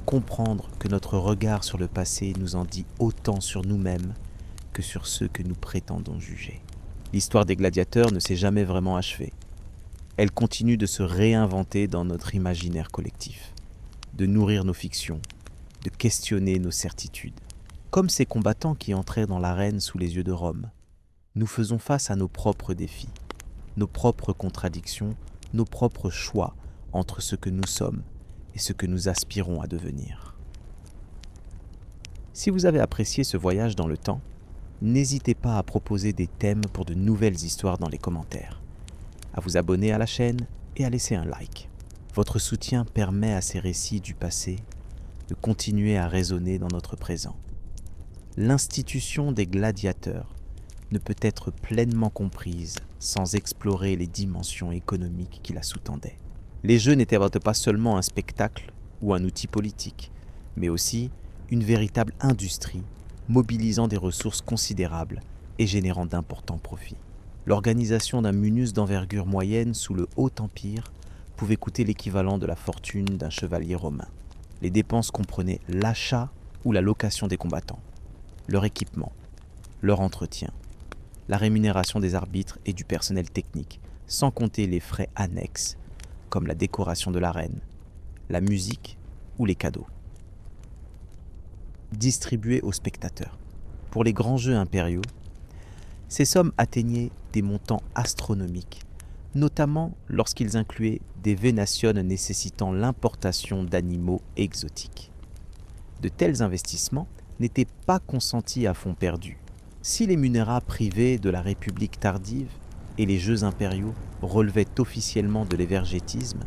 comprendre que notre regard sur le passé nous en dit autant sur nous-mêmes que sur ceux que nous prétendons juger. L'histoire des gladiateurs ne s'est jamais vraiment achevée. Elle continue de se réinventer dans notre imaginaire collectif, de nourrir nos fictions, de questionner nos certitudes. Comme ces combattants qui entraient dans l'arène sous les yeux de Rome, nous faisons face à nos propres défis, nos propres contradictions, nos propres choix entre ce que nous sommes et ce que nous aspirons à devenir. Si vous avez apprécié ce voyage dans le temps, n'hésitez pas à proposer des thèmes pour de nouvelles histoires dans les commentaires, à vous abonner à la chaîne et à laisser un like. Votre soutien permet à ces récits du passé de continuer à résonner dans notre présent. L'institution des gladiateurs ne peut être pleinement comprise sans explorer les dimensions économiques qui la sous-tendaient. Les jeux n'étaient pas seulement un spectacle ou un outil politique, mais aussi une véritable industrie mobilisant des ressources considérables et générant d'importants profits. L'organisation d'un munus d'envergure moyenne sous le Haut Empire pouvait coûter l'équivalent de la fortune d'un chevalier romain. Les dépenses comprenaient l'achat ou la location des combattants, leur équipement, leur entretien, la rémunération des arbitres et du personnel technique, sans compter les frais annexes comme la décoration de l'arène, la musique ou les cadeaux. Distribués aux spectateurs. Pour les grands jeux impériaux, ces sommes atteignaient des montants astronomiques, notamment lorsqu'ils incluaient des vénations nécessitant l'importation d'animaux exotiques. De tels investissements n'étaient pas consentis à fonds perdus. Si les munérats privés de la République tardive et les jeux impériaux relevaient officiellement de l'évergétisme,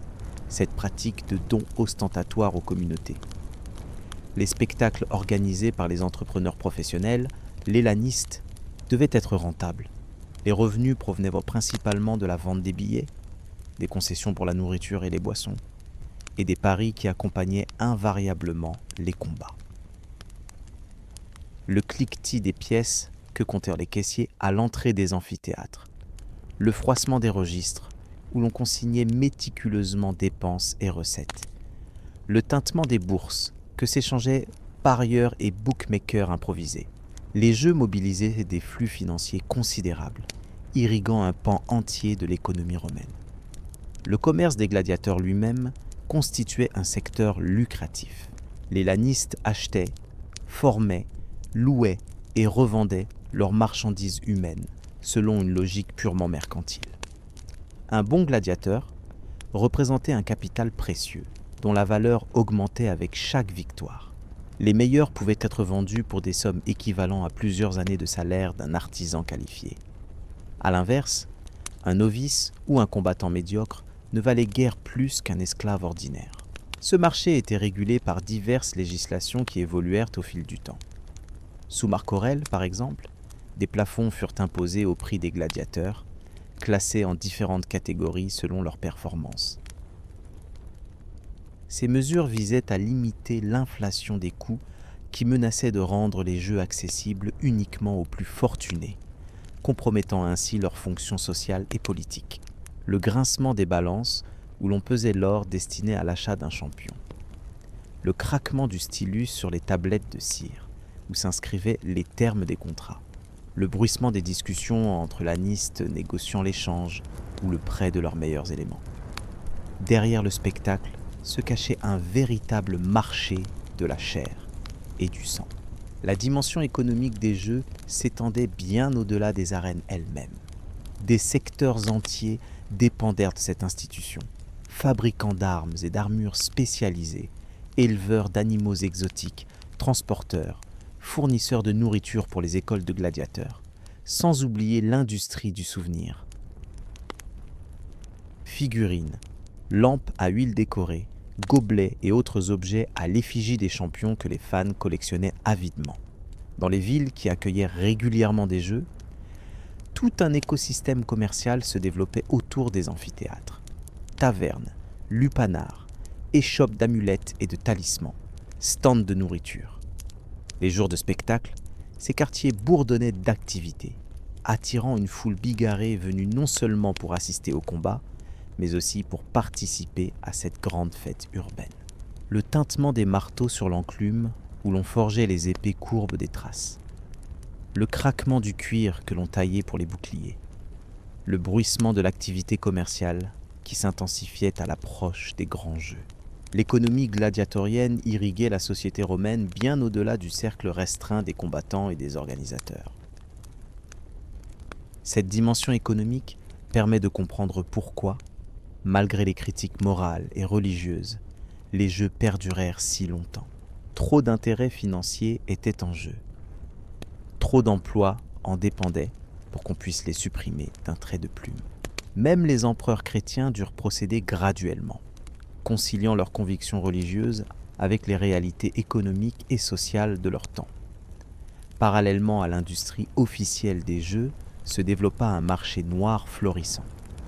cette pratique de dons ostentatoires aux communautés. Les spectacles organisés par les entrepreneurs professionnels, les lanistes, devaient être rentables. Les revenus provenaient principalement de la vente des billets, des concessions pour la nourriture et les boissons, et des paris qui accompagnaient invariablement les combats. Le cliquetis des pièces que comptèrent les caissiers à l'entrée des amphithéâtres, le froissement des registres où l'on consignait méticuleusement dépenses et recettes, le tintement des bourses que s'échangeaient parieurs et bookmakers improvisés. Les jeux mobilisaient des flux financiers considérables, irriguant un pan entier de l'économie romaine. Le commerce des gladiateurs lui-même constituait un secteur lucratif. Les lanistes achetaient, formaient, louaient et revendaient leurs marchandises humaines selon une logique purement mercantile. Un bon gladiateur représentait un capital précieux dont la valeur augmentait avec chaque victoire. Les meilleurs pouvaient être vendus pour des sommes équivalentes à plusieurs années de salaire d'un artisan qualifié. A l'inverse, un novice ou un combattant médiocre ne valait guère plus qu'un esclave ordinaire. Ce marché était régulé par diverses législations qui évoluèrent au fil du temps. Sous Marc Aurèle, par exemple, des plafonds furent imposés au prix des gladiateurs, classés en différentes catégories selon leur performance. Ces mesures visaient à limiter l'inflation des coûts qui menaçait de rendre les jeux accessibles uniquement aux plus fortunés, compromettant ainsi leur fonction sociale et politique. Le grincement des balances où l'on pesait l'or destiné à l'achat d'un champion. Le craquement du stylus sur les tablettes de cire où s'inscrivaient les termes des contrats. Le bruissement des discussions entre lanistes négociant l'échange ou le prêt de leurs meilleurs éléments. Derrière le spectacle se cachait un véritable marché de la chair et du sang. La dimension économique des jeux s'étendait bien au-delà des arènes elles-mêmes. Des secteurs entiers dépendèrent de cette institution. Fabricants d'armes et d'armures spécialisés, éleveurs d'animaux exotiques, transporteurs, fournisseurs de nourriture pour les écoles de gladiateurs, sans oublier l'industrie du souvenir. Figurines, lampes à huile décorées, gobelets et autres objets à l'effigie des champions que les fans collectionnaient avidement. Dans les villes qui accueillèrent régulièrement des jeux, tout un écosystème commercial se développait autour des amphithéâtres. Tavernes, lupanards, échoppes d'amulettes et de talismans, stands de nourriture. Les jours de spectacle, ces quartiers bourdonnaient d'activités, attirant une foule bigarrée venue non seulement pour assister au combat, mais aussi pour participer à cette grande fête urbaine. Le tintement des marteaux sur l'enclume où l'on forgeait les épées courbes des traces. Le craquement du cuir que l'on taillait pour les boucliers. Le bruissement de l'activité commerciale qui s'intensifiait à l'approche des grands jeux. L'économie gladiatorienne irriguait la société romaine bien au-delà du cercle restreint des combattants et des organisateurs. Cette dimension économique permet de comprendre pourquoi, malgré les critiques morales et religieuses, les jeux perdurèrent si longtemps. Trop d'intérêts financiers étaient en jeu. Trop d'emplois en dépendaient pour qu'on puisse les supprimer d'un trait de plume. Même les empereurs chrétiens durent procéder graduellement, conciliant leurs convictions religieuses avec les réalités économiques et sociales de leur temps. Parallèlement à l'industrie officielle des jeux, se développa un marché noir florissant.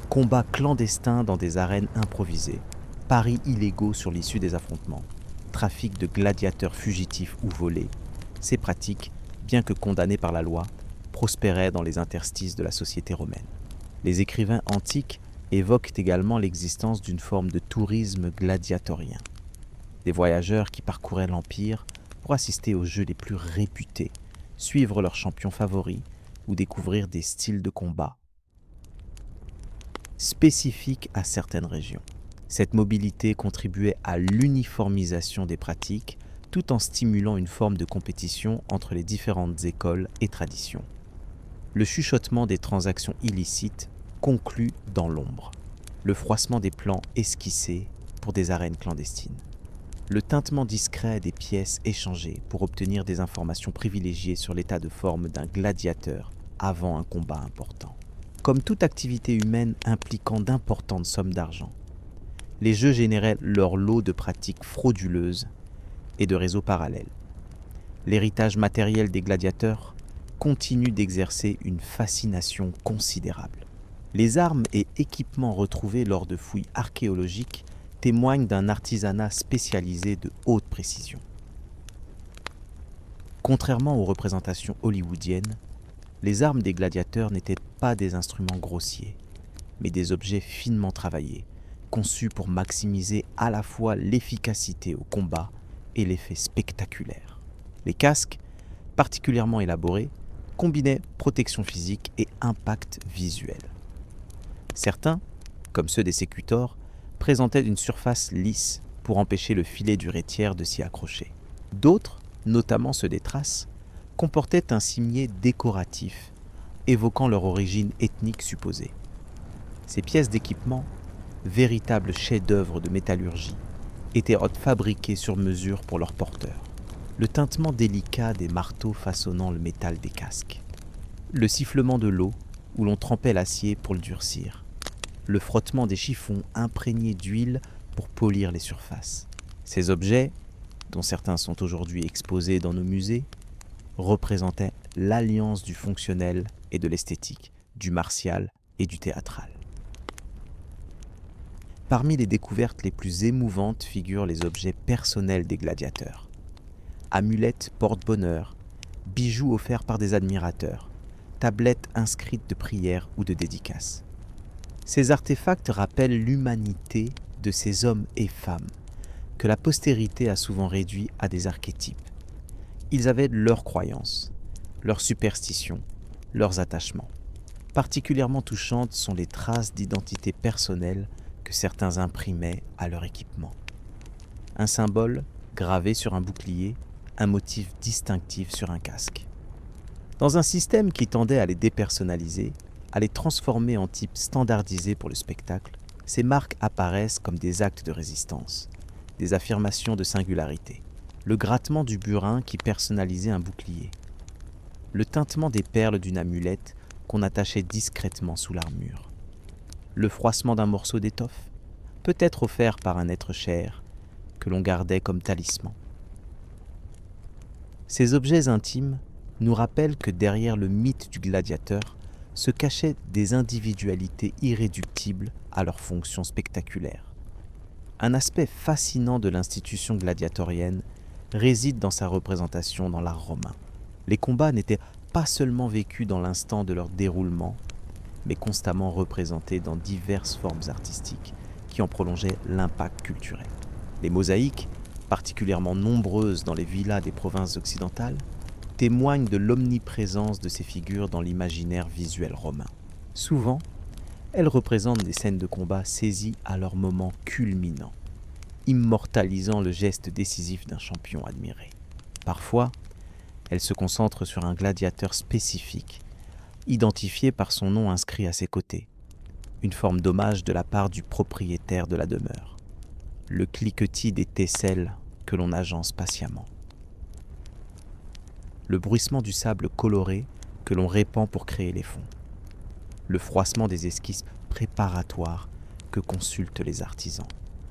Combats clandestins dans des arènes improvisées, paris illégaux sur l'issue des affrontements, trafic de gladiateurs fugitifs ou volés, ces pratiques, bien que condamnées par la loi, prospéraient dans les interstices de la société romaine. Les écrivains antiques évoquent également l'existence d'une forme de tourisme gladiatorien. Des voyageurs qui parcouraient l'Empire pour assister aux jeux les plus réputés, suivre leurs champions favoris ou découvrir des styles de combat spécifiques à certaines régions. Cette mobilité contribuait à l'uniformisation des pratiques tout en stimulant une forme de compétition entre les différentes écoles et traditions. Le chuchotement des transactions illicites conclut dans l'ombre. Le froissement des plans esquissés pour des arènes clandestines. Le tintement discret des pièces échangées pour obtenir des informations privilégiées sur l'état de forme d'un gladiateur avant un combat important. Comme toute activité humaine impliquant d'importantes sommes d'argent, les jeux généraient leur lot de pratiques frauduleuses et de réseaux parallèles. L'héritage matériel des gladiateurs continue d'exercer une fascination considérable. Les armes et équipements retrouvés lors de fouilles archéologiques témoignent d'un artisanat spécialisé de haute précision. Contrairement aux représentations hollywoodiennes, les armes des gladiateurs n'étaient pas des instruments grossiers, mais des objets finement travaillés, conçus pour maximiser à la fois l'efficacité au combat et l'effet spectaculaire. Les casques, particulièrement élaborés, combinaient protection physique et impact visuel. Certains, comme ceux des sécutors, présentaient une surface lisse pour empêcher le filet du rétiaire de s'y accrocher. D'autres, notamment ceux des traces, comportaient un cimier décoratif, évoquant leur origine ethnique supposée. Ces pièces d'équipement, véritables chefs-d'œuvre de métallurgie, étaient fabriquées sur mesure pour leurs porteurs. Le tintement délicat des marteaux façonnant le métal des casques, le sifflement de l'eau où l'on trempait l'acier pour le durcir, le frottement des chiffons imprégnés d'huile pour polir les surfaces. Ces objets, dont certains sont aujourd'hui exposés dans nos musées, représentaient l'alliance du fonctionnel et de l'esthétique, du martial et du théâtral. Parmi les découvertes les plus émouvantes figurent les objets personnels des gladiateurs. Amulettes porte-bonheur, bijoux offerts par des admirateurs, tablettes inscrites de prières ou de dédicaces. Ces artefacts rappellent l'humanité de ces hommes et femmes que la postérité a souvent réduits à des archétypes. Ils avaient leurs croyances, leurs superstitions, leurs attachements. Particulièrement touchantes sont les traces d'identité personnelle que certains imprimaient à leur équipement. Un symbole gravé sur un bouclier, un motif distinctif sur un casque. Dans un système qui tendait à les dépersonnaliser, à les transformer en types standardisés pour le spectacle, ces marques apparaissent comme des actes de résistance, des affirmations de singularité. Le grattement du burin qui personnalisait un bouclier, le tintement des perles d'une amulette qu'on attachait discrètement sous l'armure, le froissement d'un morceau d'étoffe, peut-être offert par un être cher, que l'on gardait comme talisman. Ces objets intimes nous rappellent que derrière le mythe du gladiateur se cachaient des individualités irréductibles à leur fonction spectaculaire. Un aspect fascinant de l'institution gladiatorienne réside dans sa représentation dans l'art romain. Les combats n'étaient pas seulement vécus dans l'instant de leur déroulement, mais constamment représentés dans diverses formes artistiques qui en prolongeaient l'impact culturel. Les mosaïques, particulièrement nombreuses dans les villas des provinces occidentales, témoignent de l'omniprésence de ces figures dans l'imaginaire visuel romain. Souvent, elles représentent des scènes de combat saisies à leur moment culminant, immortalisant le geste décisif d'un champion admiré. Parfois, elles se concentrent sur un gladiateur spécifique, identifié par son nom inscrit à ses côtés, une forme d'hommage de la part du propriétaire de la demeure, le cliquetis des tesselles que l'on agence patiemment, le bruissement du sable coloré que l'on répand pour créer les fonds, le froissement des esquisses préparatoires que consultent les artisans.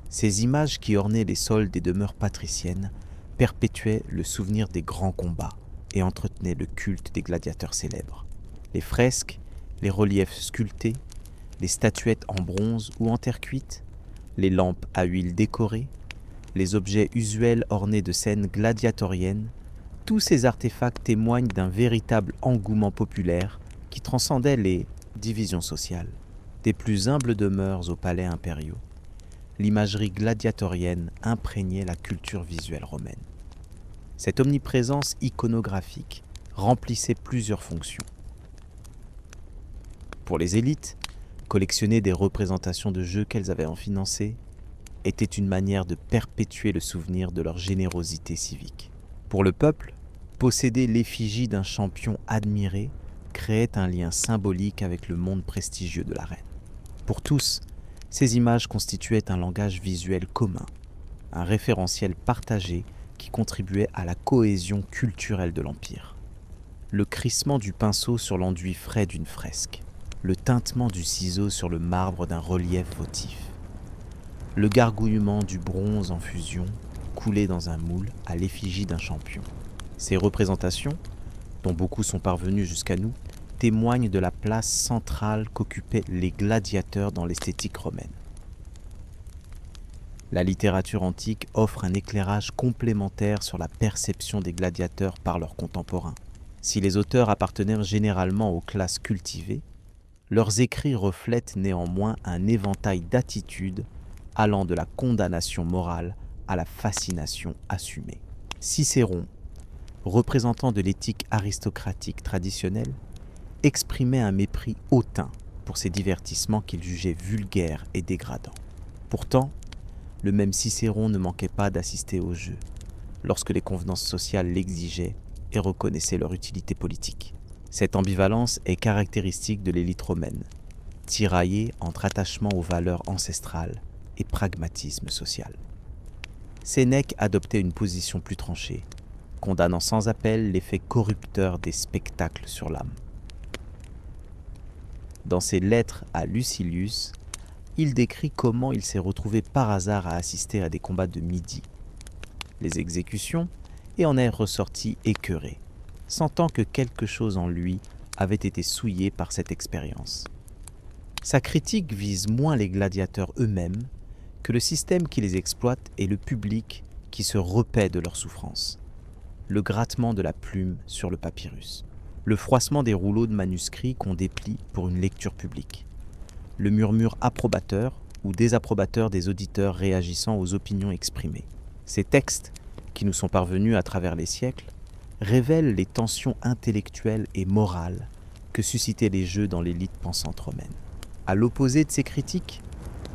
Ces images qui ornaient les sols des demeures patriciennes perpétuaient le souvenir des grands combats et entretenaient le culte des gladiateurs célèbres. Les fresques, les reliefs sculptés, les statuettes en bronze ou en terre cuite, les lampes à huile décorées, les objets usuels ornés de scènes gladiatoriennes, tous ces artefacts témoignent d'un véritable engouement populaire qui transcendait les divisions sociales. Des plus humbles demeures aux palais impériaux, l'imagerie gladiatorienne imprégnait la culture visuelle romaine. Cette omniprésence iconographique remplissait plusieurs fonctions. Pour les élites, collectionner des représentations de jeux qu'elles avaient en financé était une manière de perpétuer le souvenir de leur générosité civique. Pour le peuple, posséder l'effigie d'un champion admiré créait un lien symbolique avec le monde prestigieux de l'arène. Pour tous, ces images constituaient un langage visuel commun, un référentiel partagé qui contribuait à la cohésion culturelle de l'Empire. Le crissement du pinceau sur l'enduit frais d'une fresque, le tintement du ciseau sur le marbre d'un relief votif, le gargouillement du bronze en fusion coulé dans un moule à l'effigie d'un champion. Ces représentations, dont beaucoup sont parvenues jusqu'à nous, témoignent de la place centrale qu'occupaient les gladiateurs dans l'esthétique romaine. La littérature antique offre un éclairage complémentaire sur la perception des gladiateurs par leurs contemporains. Si les auteurs appartenaient généralement aux classes cultivées, leurs écrits reflètent néanmoins un éventail d'attitudes allant de la condamnation morale à la fascination assumée. Cicéron, représentant de l'éthique aristocratique traditionnelle, exprimait un mépris hautain pour ces divertissements qu'il jugeait vulgaires et dégradants. Pourtant, le même Cicéron ne manquait pas d'assister aux jeux, lorsque les convenances sociales l'exigeaient et reconnaissaient leur utilité politique. Cette ambivalence est caractéristique de l'élite romaine, tiraillée entre attachement aux valeurs ancestrales et pragmatisme social. Sénèque adoptait une position plus tranchée, condamnant sans appel l'effet corrupteur des spectacles sur l'âme. Dans ses lettres à Lucilius, il décrit comment il s'est retrouvé par hasard à assister à des combats de midi, les exécutions, et en est ressorti écœuré, sentant que quelque chose en lui avait été souillé par cette expérience. Sa critique vise moins les gladiateurs eux-mêmes que le système qui les exploite et le public qui se repaît de leur souffrance. Le grattement de la plume sur le papyrus, le froissement des rouleaux de manuscrits qu'on déplie pour une lecture publique, le murmure approbateur ou désapprobateur des auditeurs réagissant aux opinions exprimées. Ces textes, qui nous sont parvenus à travers les siècles, révèlent les tensions intellectuelles et morales que suscitaient les jeux dans l'élite pensante romaine. À l'opposé de ces critiques,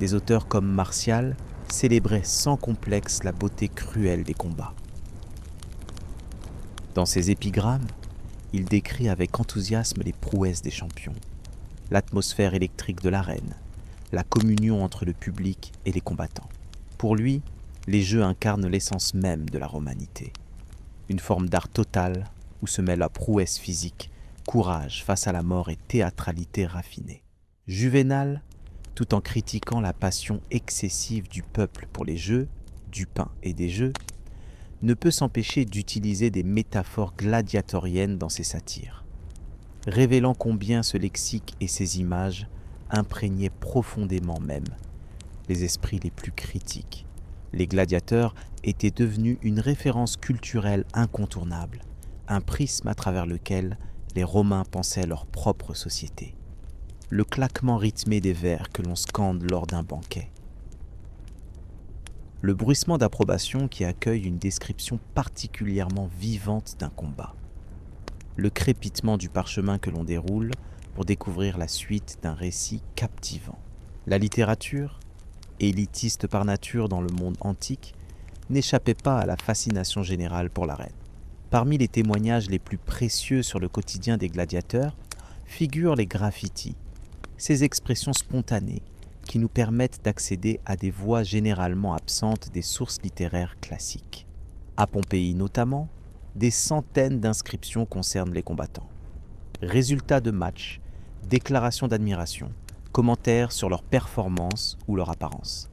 des auteurs comme Martial célébraient sans complexe la beauté cruelle des combats. Dans ses épigrammes, il décrit avec enthousiasme les prouesses des champions, l'atmosphère électrique de l'arène, la communion entre le public et les combattants. Pour lui, les jeux incarnent l'essence même de la romanité, une forme d'art total où se mêlent la prouesse physique, courage face à la mort et théâtralité raffinée. Juvénal, tout en critiquant la passion excessive du peuple pour les jeux, du pain et des jeux, ne peut s'empêcher d'utiliser des métaphores gladiatoriennes dans ses satires, révélant combien ce lexique et ces images imprégnaient profondément même les esprits les plus critiques. Les gladiateurs étaient devenus une référence culturelle incontournable, un prisme à travers lequel les Romains pensaient leur propre société. Le claquement rythmé des vers que l'on scande lors d'un banquet. Le bruissement d'approbation qui accueille une description particulièrement vivante d'un combat. Le crépitement du parchemin que l'on déroule pour découvrir la suite d'un récit captivant. La littérature, élitiste par nature dans le monde antique, n'échappait pas à la fascination générale pour l'arène. Parmi les témoignages les plus précieux sur le quotidien des gladiateurs figurent les graffitis, ces expressions spontanées qui nous permettent d'accéder à des voies généralement absentes des sources littéraires classiques. À Pompéi notamment, des centaines d'inscriptions concernent les combattants. Résultats de matchs, déclarations d'admiration, commentaires sur leur performance ou leur apparence.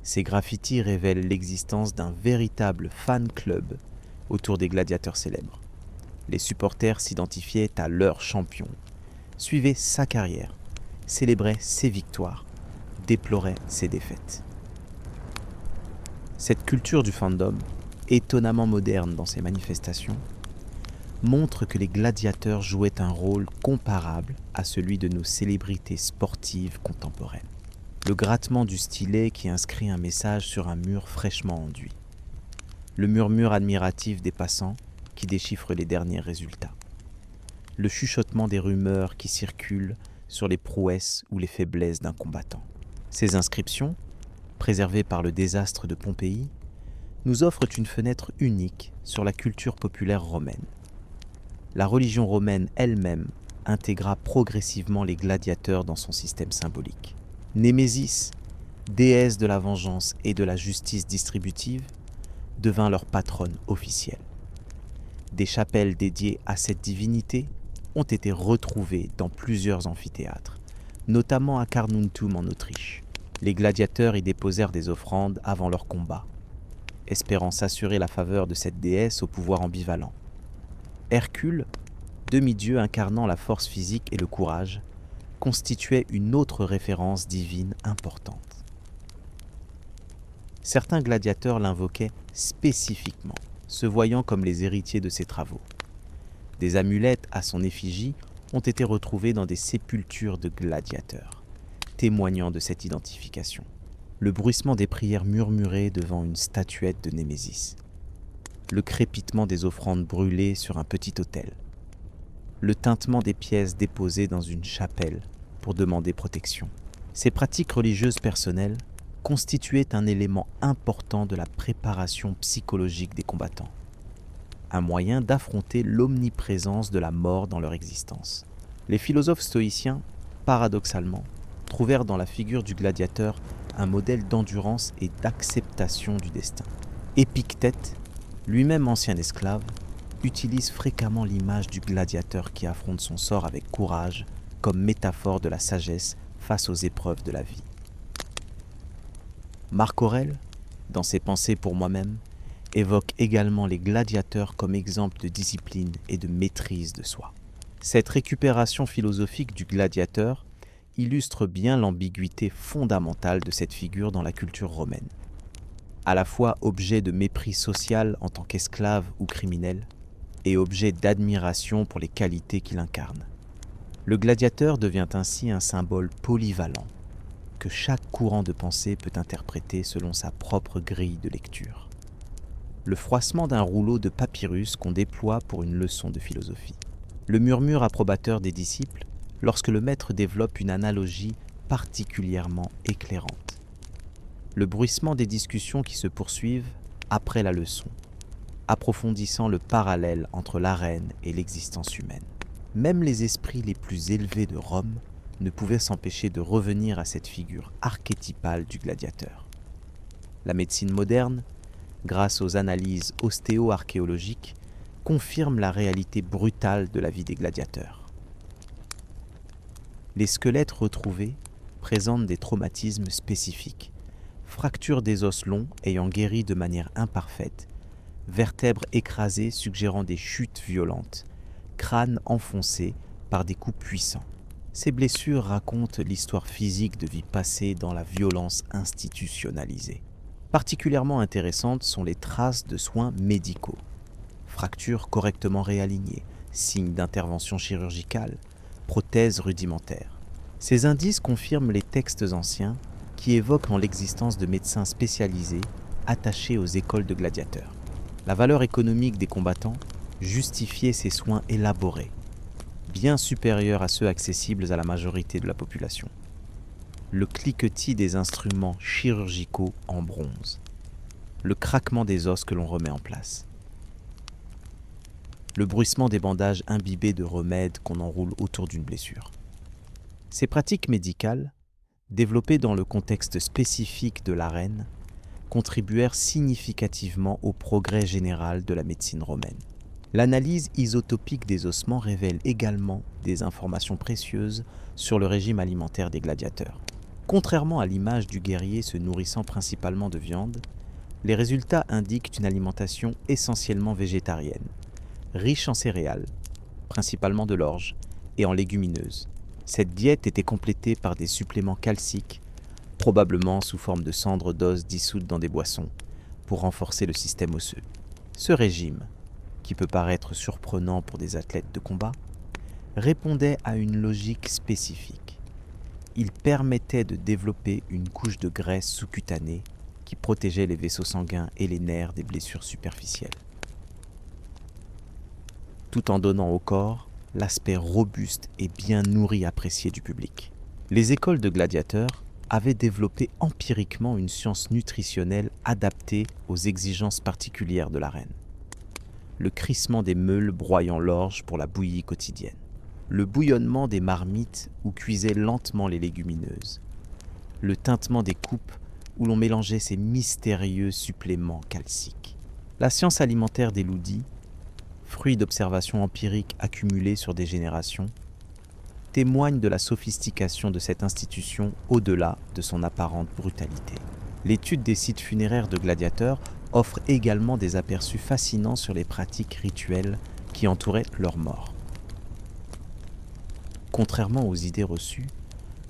Ces graffitis révèlent l'existence d'un véritable fan club autour des gladiateurs célèbres. Les supporters s'identifiaient à leur champion, suivaient sa carrière, célébraient ses victoires, déploraient ses défaites. Cette culture du fandom, étonnamment moderne dans ses manifestations, montre que les gladiateurs jouaient un rôle comparable à celui de nos célébrités sportives contemporaines. Le grattement du stylet qui inscrit un message sur un mur fraîchement enduit. Le murmure admiratif des passants qui déchiffrent les derniers résultats. Le chuchotement des rumeurs qui circulent sur les prouesses ou les faiblesses d'un combattant. Ces inscriptions, préservées par le désastre de Pompéi, nous offrent une fenêtre unique sur la culture populaire romaine. La religion romaine elle-même intégra progressivement les gladiateurs dans son système symbolique. Némésis, déesse de la vengeance et de la justice distributive, devint leur patronne officielle. Des chapelles dédiées à cette divinité ont été retrouvées dans plusieurs amphithéâtres, notamment à Carnuntum en Autriche. Les gladiateurs y déposèrent des offrandes avant leur combat, espérant s'assurer la faveur de cette déesse au pouvoir ambivalent. Hercule, demi-dieu incarnant la force physique et le courage, constituait une autre référence divine importante. Certains gladiateurs l'invoquaient spécifiquement, se voyant comme les héritiers de ses travaux. Des amulettes à son effigie ont été retrouvées dans des sépultures de gladiateurs, témoignant de cette identification. Le bruissement des prières murmurées devant une statuette de Némésis. Le crépitement des offrandes brûlées sur un petit autel. Le tintement des pièces déposées dans une chapelle pour demander protection. Ces pratiques religieuses personnelles constituaient un élément important de la préparation psychologique des combattants, un moyen d'affronter l'omniprésence de la mort dans leur existence. Les philosophes stoïciens, paradoxalement, trouvèrent dans la figure du gladiateur un modèle d'endurance et d'acceptation du destin. Épictète, lui-même ancien esclave, utilise fréquemment l'image du gladiateur qui affronte son sort avec courage comme métaphore de la sagesse face aux épreuves de la vie. Marc Aurèle, dans ses Pensées pour moi-même, évoque également les gladiateurs comme exemple de discipline et de maîtrise de soi. Cette récupération philosophique du gladiateur illustre bien l'ambiguïté fondamentale de cette figure dans la culture romaine. À la fois objet de mépris social en tant qu'esclave ou criminel, et objet d'admiration pour les qualités qu'il incarne. Le gladiateur devient ainsi un symbole polyvalent, que chaque courant de pensée peut interpréter selon sa propre grille de lecture. Le froissement d'un rouleau de papyrus qu'on déploie pour une leçon de philosophie. Le murmure approbateur des disciples lorsque le maître développe une analogie particulièrement éclairante. Le bruissement des discussions qui se poursuivent après la leçon, approfondissant le parallèle entre l'arène et l'existence humaine. Même les esprits les plus élevés de Rome ne pouvaient s'empêcher de revenir à cette figure archétypale du gladiateur. La médecine moderne, grâce aux analyses ostéo-archéologiques, confirme la réalité brutale de la vie des gladiateurs. Les squelettes retrouvés présentent des traumatismes spécifiques, fractures des os longs ayant guéri de manière imparfaite, vertèbres écrasées suggérant des chutes violentes, crâne enfoncé par des coups puissants. Ces blessures racontent l'histoire physique de vie passée dans la violence institutionnalisée. Particulièrement intéressantes sont les traces de soins médicaux. Fractures correctement réalignées, signes d'intervention chirurgicale, prothèses rudimentaires. Ces indices confirment les textes anciens qui évoquent en l'existence de médecins spécialisés attachés aux écoles de gladiateurs. La valeur économique des combattants justifiait ces soins élaborés, bien supérieurs à ceux accessibles à la majorité de la population. Le cliquetis des instruments chirurgicaux en bronze, le craquement des os que l'on remet en place, le bruissement des bandages imbibés de remèdes qu'on enroule autour d'une blessure. Ces pratiques médicales, développées dans le contexte spécifique de l'arène, contribuèrent significativement au progrès général de la médecine romaine. L'analyse isotopique des ossements révèle également des informations précieuses sur le régime alimentaire des gladiateurs. Contrairement à l'image du guerrier se nourrissant principalement de viande, les résultats indiquent une alimentation essentiellement végétarienne, riche en céréales, principalement de l'orge, et en légumineuses. Cette diète était complétée par des suppléments calciques, probablement sous forme de cendres d'os dissoutes dans des boissons, pour renforcer le système osseux. Ce régime, qui peut paraître surprenant pour des athlètes de combat, répondait à une logique spécifique. Il permettait de développer une couche de graisse sous-cutanée qui protégeait les vaisseaux sanguins et les nerfs des blessures superficielles, tout en donnant au corps l'aspect robuste et bien nourri apprécié du public. Les écoles de gladiateurs avaient développé empiriquement une science nutritionnelle adaptée aux exigences particulières de l'arène. Le crissement des meules broyant l'orge pour la bouillie quotidienne, le bouillonnement des marmites où cuisaient lentement les légumineuses, le tintement des coupes où l'on mélangeait ces mystérieux suppléments calciques. La science alimentaire des Loudis, fruit d'observations empiriques accumulées sur des générations, témoigne de la sophistication de cette institution au-delà de son apparente brutalité. L'étude des sites funéraires de gladiateurs offre également des aperçus fascinants sur les pratiques rituelles qui entouraient leur mort. Contrairement aux idées reçues,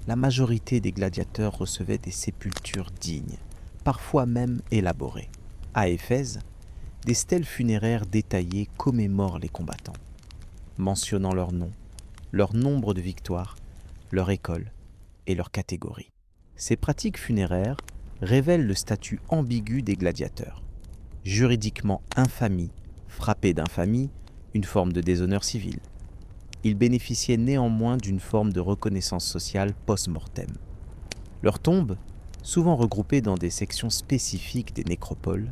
la majorité des gladiateurs recevaient des sépultures dignes, parfois même élaborées. À Éphèse, des stèles funéraires détaillées commémorent les combattants, mentionnant leur nom, leur nombre de victoires, leur école et leur catégorie. Ces pratiques funéraires révèlent le statut ambigu des gladiateurs. Juridiquement infamies, frappés d'infamie, une forme de déshonneur civil. Ils bénéficiaient néanmoins d'une forme de reconnaissance sociale post-mortem. Leurs tombes, souvent regroupées dans des sections spécifiques des nécropoles,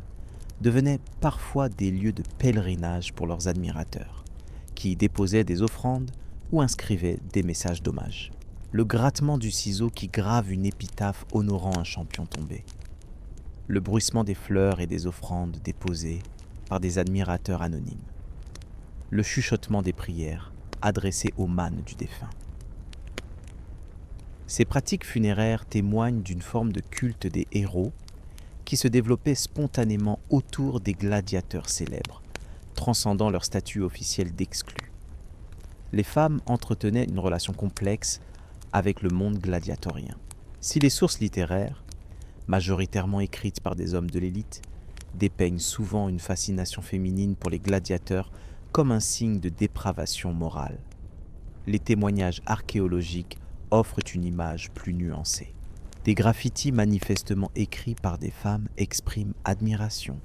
devenaient parfois des lieux de pèlerinage pour leurs admirateurs, qui y déposaient des offrandes ou inscrivaient des messages d'hommage. Le grattement du ciseau qui grave une épitaphe honorant un champion tombé. Le bruissement des fleurs et des offrandes déposées par des admirateurs anonymes. Le chuchotement des prières adressées aux mânes du défunt. Ces pratiques funéraires témoignent d'une forme de culte des héros qui se développait spontanément autour des gladiateurs célèbres, transcendant leur statut officiel d'exclus. Les femmes entretenaient une relation complexe avec le monde gladiatorien. Si les sources littéraires, majoritairement écrites par des hommes de l'élite, dépeignent souvent une fascination féminine pour les gladiateurs comme un signe de dépravation morale, les témoignages archéologiques offrent une image plus nuancée. Des graffitis manifestement écrits par des femmes expriment admiration,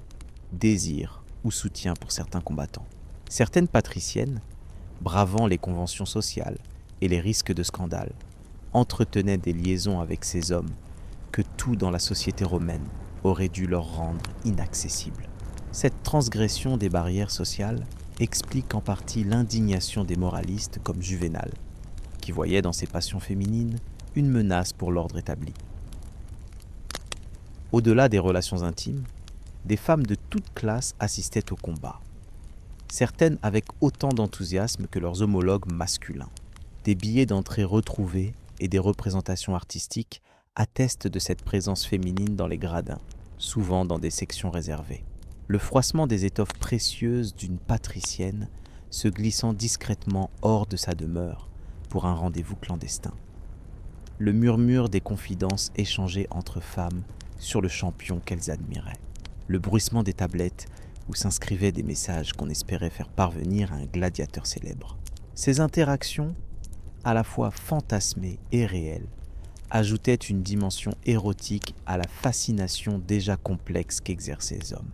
désir ou soutien pour certains combattants. Certaines patriciennes, bravant les conventions sociales et les risques de scandale, entretenaient des liaisons avec ces hommes que tout dans la société romaine aurait dû leur rendre inaccessibles. Cette transgression des barrières sociales explique en partie l'indignation des moralistes comme Juvénal, qui voyait dans ces passions féminines une menace pour l'ordre établi. Au-delà des relations intimes, des femmes de toute classe assistaient au combat, certaines avec autant d'enthousiasme que leurs homologues masculins. Des billets d'entrée retrouvés et des représentations artistiques attestent de cette présence féminine dans les gradins, souvent dans des sections réservées. Le froissement des étoffes précieuses d'une patricienne se glissant discrètement hors de sa demeure pour un rendez-vous clandestin. Le murmure des confidences échangées entre femmes sur le champion qu'elles admiraient. Le bruissement des tablettes où s'inscrivaient des messages qu'on espérait faire parvenir à un gladiateur célèbre. Ces interactions, à la fois fantasmées et réelles, ajoutaient une dimension érotique à la fascination déjà complexe qu'exerçaient les hommes.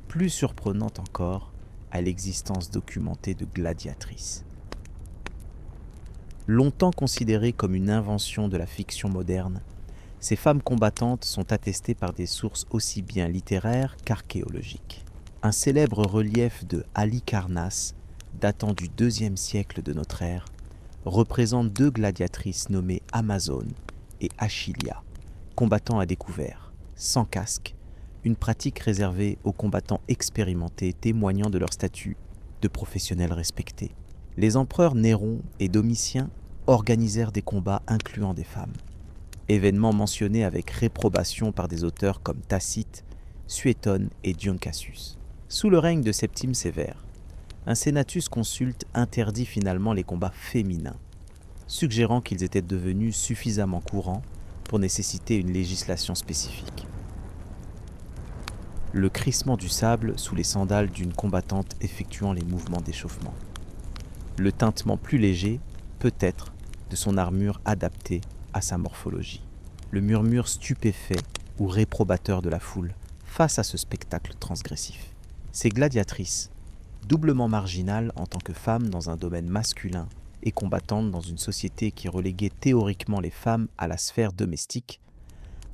Plus surprenante encore, à l'existence documentée de gladiatrices. Longtemps considérées comme une invention de la fiction moderne, ces femmes combattantes sont attestées par des sources aussi bien littéraires qu'archéologiques. Un célèbre relief de Halicarnasse, datant du IIe siècle de notre ère, représente deux gladiatrices nommées Amazone et Achilia, combattant à découvert, sans casque, une pratique réservée aux combattants expérimentés témoignant de leur statut de professionnels respectés. Les empereurs Néron et Domitien organisèrent des combats incluant des femmes, événement mentionné avec réprobation par des auteurs comme Tacite, Suétone et Dion Cassius. Sous le règne de Septime Sévère, un Senatus consulte interdit finalement les combats féminins, suggérant qu'ils étaient devenus suffisamment courants pour nécessiter une législation spécifique. Le crissement du sable sous les sandales d'une combattante effectuant les mouvements d'échauffement. Le tintement plus léger, peut-être, de son armure adaptée à sa morphologie. Le murmure stupéfait ou réprobateur de la foule face à ce spectacle transgressif. Ces gladiatrices, doublement marginales en tant que femmes dans un domaine masculin et combattantes dans une société qui reléguait théoriquement les femmes à la sphère domestique,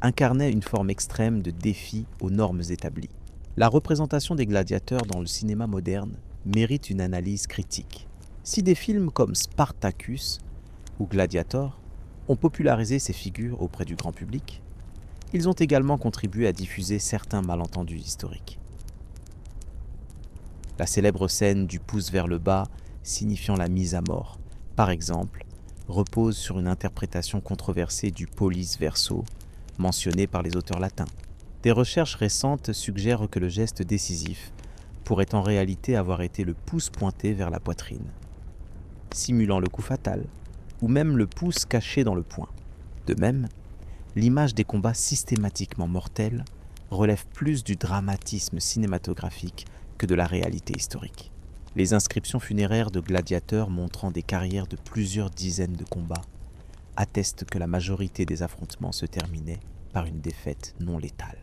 incarnaient une forme extrême de défi aux normes établies. La représentation des gladiateurs dans le cinéma moderne mérite une analyse critique. Si des films comme Spartacus ou Gladiator ont popularisé ces figures auprès du grand public, ils ont également contribué à diffuser certains malentendus historiques. La célèbre scène du pouce vers le bas signifiant la mise à mort, par exemple, repose sur une interprétation controversée du pollice verso, mentionné par les auteurs latins. Des recherches récentes suggèrent que le geste décisif pourrait en réalité avoir été le pouce pointé vers la poitrine, simulant le coup fatal, ou même le pouce caché dans le poing. De même, l'image des combats systématiquement mortels relève plus du dramatisme cinématographique que de la réalité historique. Les inscriptions funéraires de gladiateurs montrant des carrières de plusieurs dizaines de combats attestent que la majorité des affrontements se terminaient par une défaite non létale.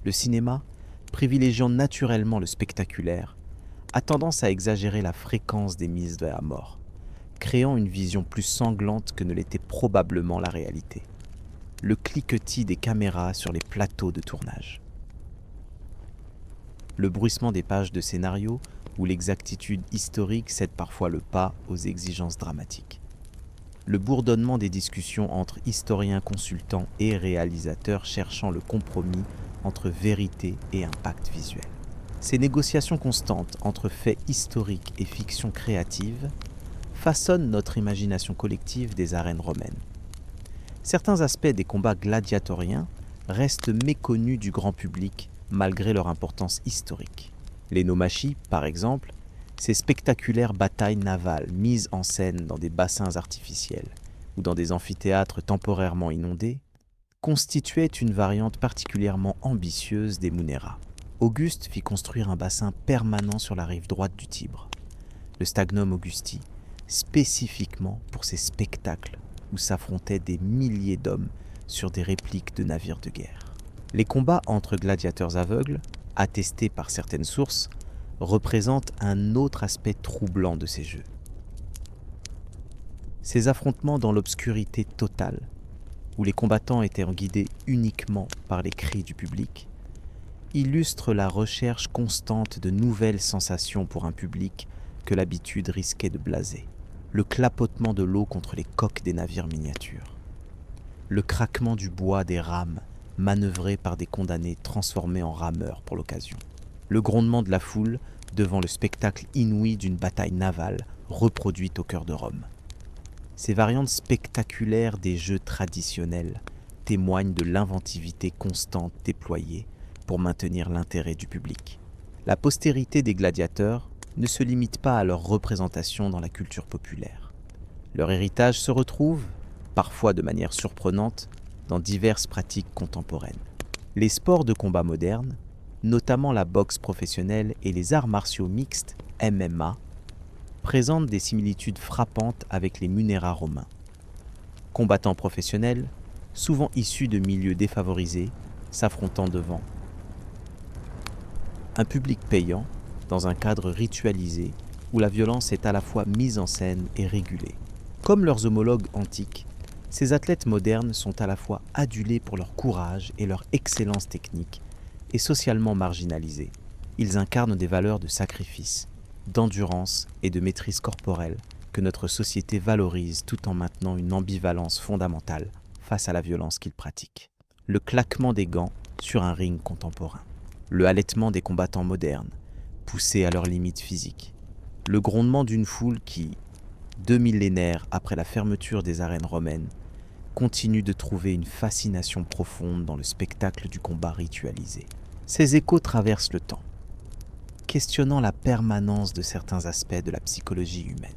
Le cinéma, privilégiant naturellement le spectaculaire, a tendance à exagérer la fréquence des mises à la mort, créant une vision plus sanglante que ne l'était probablement la réalité. Le cliquetis des caméras sur les plateaux de tournage. Le bruissement des pages de scénario où l'exactitude historique cède parfois le pas aux exigences dramatiques. Le bourdonnement des discussions entre historiens consultants et réalisateurs cherchant le compromis entre vérité et impact visuel. Ces négociations constantes entre faits historiques et fiction créative façonnent notre imagination collective des arènes romaines. Certains aspects des combats gladiatoriens restent méconnus du grand public malgré leur importance historique. Les naumachie, par exemple, ces spectaculaires batailles navales mises en scène dans des bassins artificiels ou dans des amphithéâtres temporairement inondés, constituaient une variante particulièrement ambitieuse des Munera. Auguste fit construire un bassin permanent sur la rive droite du Tibre, le Stagnum Augusti, spécifiquement pour ces spectacles où s'affrontaient des milliers d'hommes sur des répliques de navires de guerre. Les combats entre gladiateurs aveugles, attestés par certaines sources, représentent un autre aspect troublant de ces jeux. Ces affrontements dans l'obscurité totale, où les combattants étaient guidés uniquement par les cris du public, illustrent la recherche constante de nouvelles sensations pour un public que l'habitude risquait de blaser. Le clapotement de l'eau contre les coques des navires miniatures, le craquement du bois des rames manœuvrées par des condamnés transformés en rameurs pour l'occasion, le grondement de la foule devant le spectacle inouï d'une bataille navale reproduite au cœur de Rome. Ces variantes spectaculaires des jeux traditionnels témoignent de l'inventivité constante déployée pour maintenir l'intérêt du public. La postérité des gladiateurs ne se limite pas à leur représentation dans la culture populaire. Leur héritage se retrouve, parfois de manière surprenante, dans diverses pratiques contemporaines. Les sports de combat modernes, notamment la boxe professionnelle et les arts martiaux mixtes, MMA, présentent des similitudes frappantes avec les Munera romains. Combattants professionnels, souvent issus de milieux défavorisés, s'affrontant devant un public payant, dans un cadre ritualisé où la violence est à la fois mise en scène et régulée. Comme leurs homologues antiques, ces athlètes modernes sont à la fois adulés pour leur courage et leur excellence technique et socialement marginalisés. Ils incarnent des valeurs de sacrifice, d'endurance et de maîtrise corporelle que notre société valorise tout en maintenant une ambivalence fondamentale face à la violence qu'ils pratiquent. Le claquement des gants sur un ring contemporain, le halètement des combattants modernes, poussés à leurs limites physiques, le grondement d'une foule qui, 2 millénaires après la fermeture des arènes romaines, continue de trouver une fascination profonde dans le spectacle du combat ritualisé. Ces échos traversent le temps, questionnant la permanence de certains aspects de la psychologie humaine.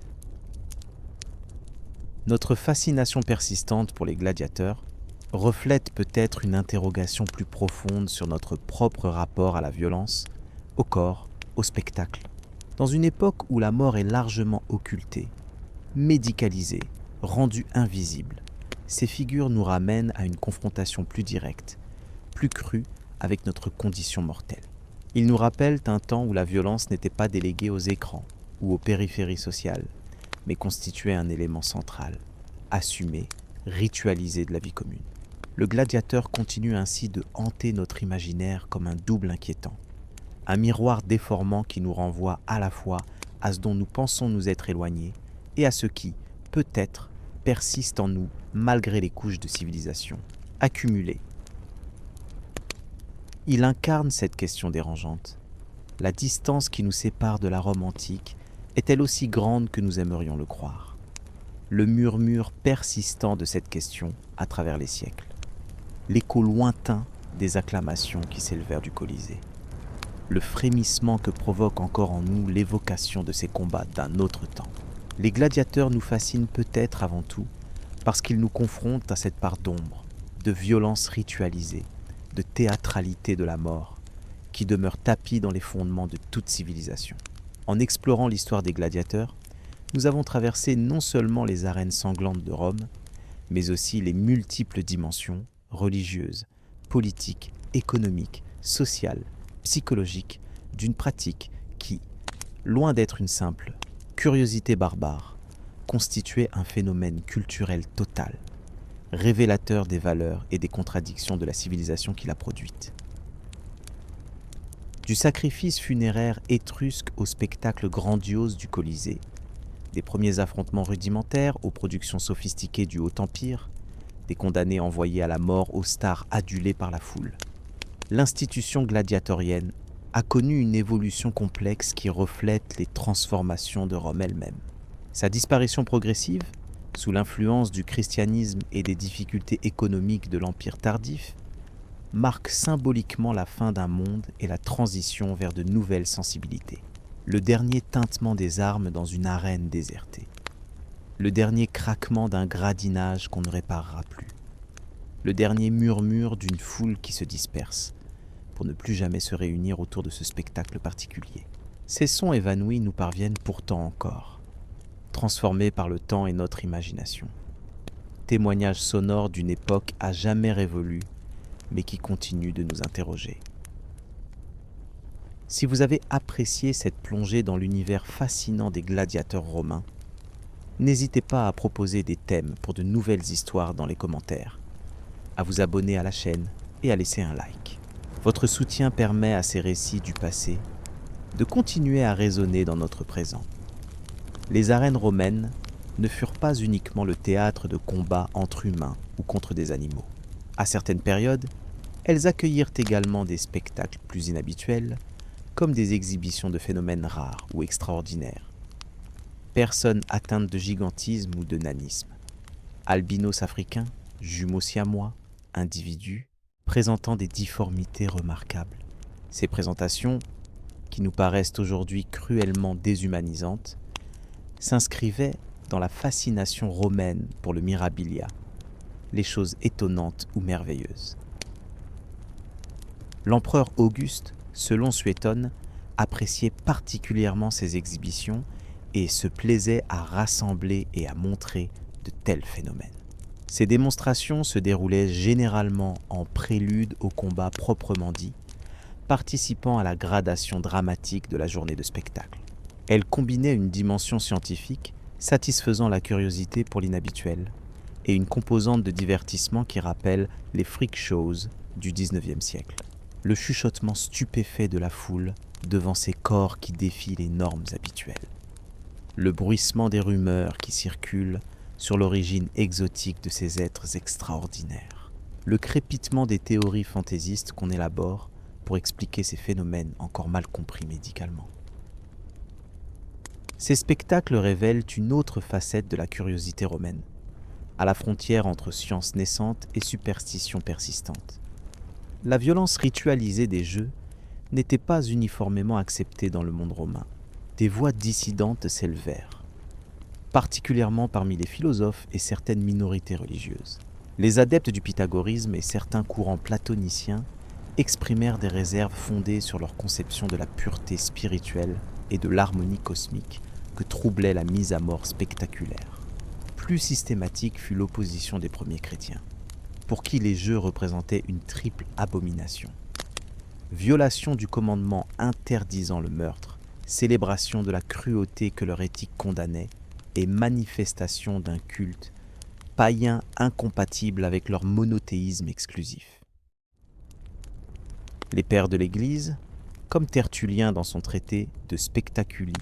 Notre fascination persistante pour les gladiateurs reflète peut-être une interrogation plus profonde sur notre propre rapport à la violence, au corps, au spectacle. Dans une époque où la mort est largement occultée, médicalisée, rendue invisible, ces figures nous ramènent à une confrontation plus directe, plus crue avec notre condition mortelle. Ils nous rappellent un temps où la violence n'était pas déléguée aux écrans ou aux périphéries sociales, mais constituait un élément central, assumé, ritualisé de la vie commune. Le gladiateur continue ainsi de hanter notre imaginaire comme un double inquiétant, un miroir déformant qui nous renvoie à la fois à ce dont nous pensons nous être éloignés et à ce qui, peut-être, persiste en nous malgré les couches de civilisation accumulées. Il incarne cette question dérangeante. La distance qui nous sépare de la Rome antique est-elle aussi grande que nous aimerions le croire? Le murmure persistant de cette question à travers les siècles. L'écho lointain des acclamations qui s'élevèrent du Colisée. Le frémissement que provoque encore en nous l'évocation de ces combats d'un autre temps. Les gladiateurs nous fascinent peut-être avant tout parce qu'ils nous confrontent à cette part d'ombre, de violence ritualisée, de théâtralité de la mort, qui demeure tapis dans les fondements de toute civilisation. En explorant l'histoire des gladiateurs, nous avons traversé non seulement les arènes sanglantes de Rome, mais aussi les multiples dimensions religieuses, politiques, économiques, sociales, psychologiques d'une pratique qui, loin d'être une simple curiosité barbare, constituait un phénomène culturel total, révélateur des valeurs et des contradictions de la civilisation qui l'a produite. Du sacrifice funéraire étrusque au spectacle grandiose du Colisée, des premiers affrontements rudimentaires aux productions sophistiquées du Haut Empire, des condamnés envoyés à la mort aux stars adulées par la foule. L'institution gladiatorienne a connu une évolution complexe qui reflète les transformations de Rome elle-même. Sa disparition progressive, sous l'influence du christianisme et des difficultés économiques de l'Empire tardif, marque symboliquement la fin d'un monde et la transition vers de nouvelles sensibilités. Le dernier tintement des armes dans une arène désertée. Le dernier craquement d'un gradinage qu'on ne réparera plus. Le dernier murmure d'une foule qui se disperse, pour ne plus jamais se réunir autour de ce spectacle particulier. Ces sons évanouis nous parviennent pourtant encore, transformés par le temps et notre imagination. Témoignages sonores d'une époque à jamais révolue, mais qui continue de nous interroger. Si vous avez apprécié cette plongée dans l'univers fascinant des gladiateurs romains, n'hésitez pas à proposer des thèmes pour de nouvelles histoires dans les commentaires, à vous abonner à la chaîne et à laisser un like. Votre soutien permet à ces récits du passé de continuer à résonner dans notre présent. Les arènes romaines ne furent pas uniquement le théâtre de combats entre humains ou contre des animaux. À certaines périodes, elles accueillirent également des spectacles plus inhabituels, comme des exhibitions de phénomènes rares ou extraordinaires. Personnes atteintes de gigantisme ou de nanisme, albinos africains, jumeaux siamois, individus présentant des difformités remarquables. Ces présentations, qui nous paraissent aujourd'hui cruellement déshumanisantes, s'inscrivaient dans la fascination romaine pour le mirabilia, les choses étonnantes ou merveilleuses. L'empereur Auguste, selon Suétone, appréciait particulièrement ces exhibitions et se plaisait à rassembler et à montrer de tels phénomènes. Ces démonstrations se déroulaient généralement en prélude au combat proprement dit, participant à la gradation dramatique de la journée de spectacle. Elles combinaient une dimension scientifique, satisfaisant la curiosité pour l'inhabituel, et une composante de divertissement qui rappelle les freak shows du XIXe siècle. Le chuchotement stupéfait de la foule devant ces corps qui défient les normes habituelles. Le bruissement des rumeurs qui circulent sur l'origine exotique de ces êtres extraordinaires. Le crépitement des théories fantaisistes qu'on élabore pour expliquer ces phénomènes encore mal compris médicalement. Ces spectacles révèlent une autre facette de la curiosité romaine, à la frontière entre science naissante et superstition persistante. La violence ritualisée des jeux n'était pas uniformément acceptée dans le monde romain. Des voix dissidentes s'élevèrent, particulièrement parmi les philosophes et certaines minorités religieuses. Les adeptes du pythagorisme et certains courants platoniciens exprimèrent des réserves fondées sur leur conception de la pureté spirituelle et de l'harmonie cosmique que troublait la mise à mort spectaculaire. Plus systématique fut l'opposition des premiers chrétiens, pour qui les jeux représentaient une triple abomination. Violation du commandement interdisant le meurtre, célébration de la cruauté que leur éthique condamnait, et manifestation d'un culte païen incompatible avec leur monothéisme exclusif. Les pères de l'Église, comme Tertullien dans son traité de Spectaculi,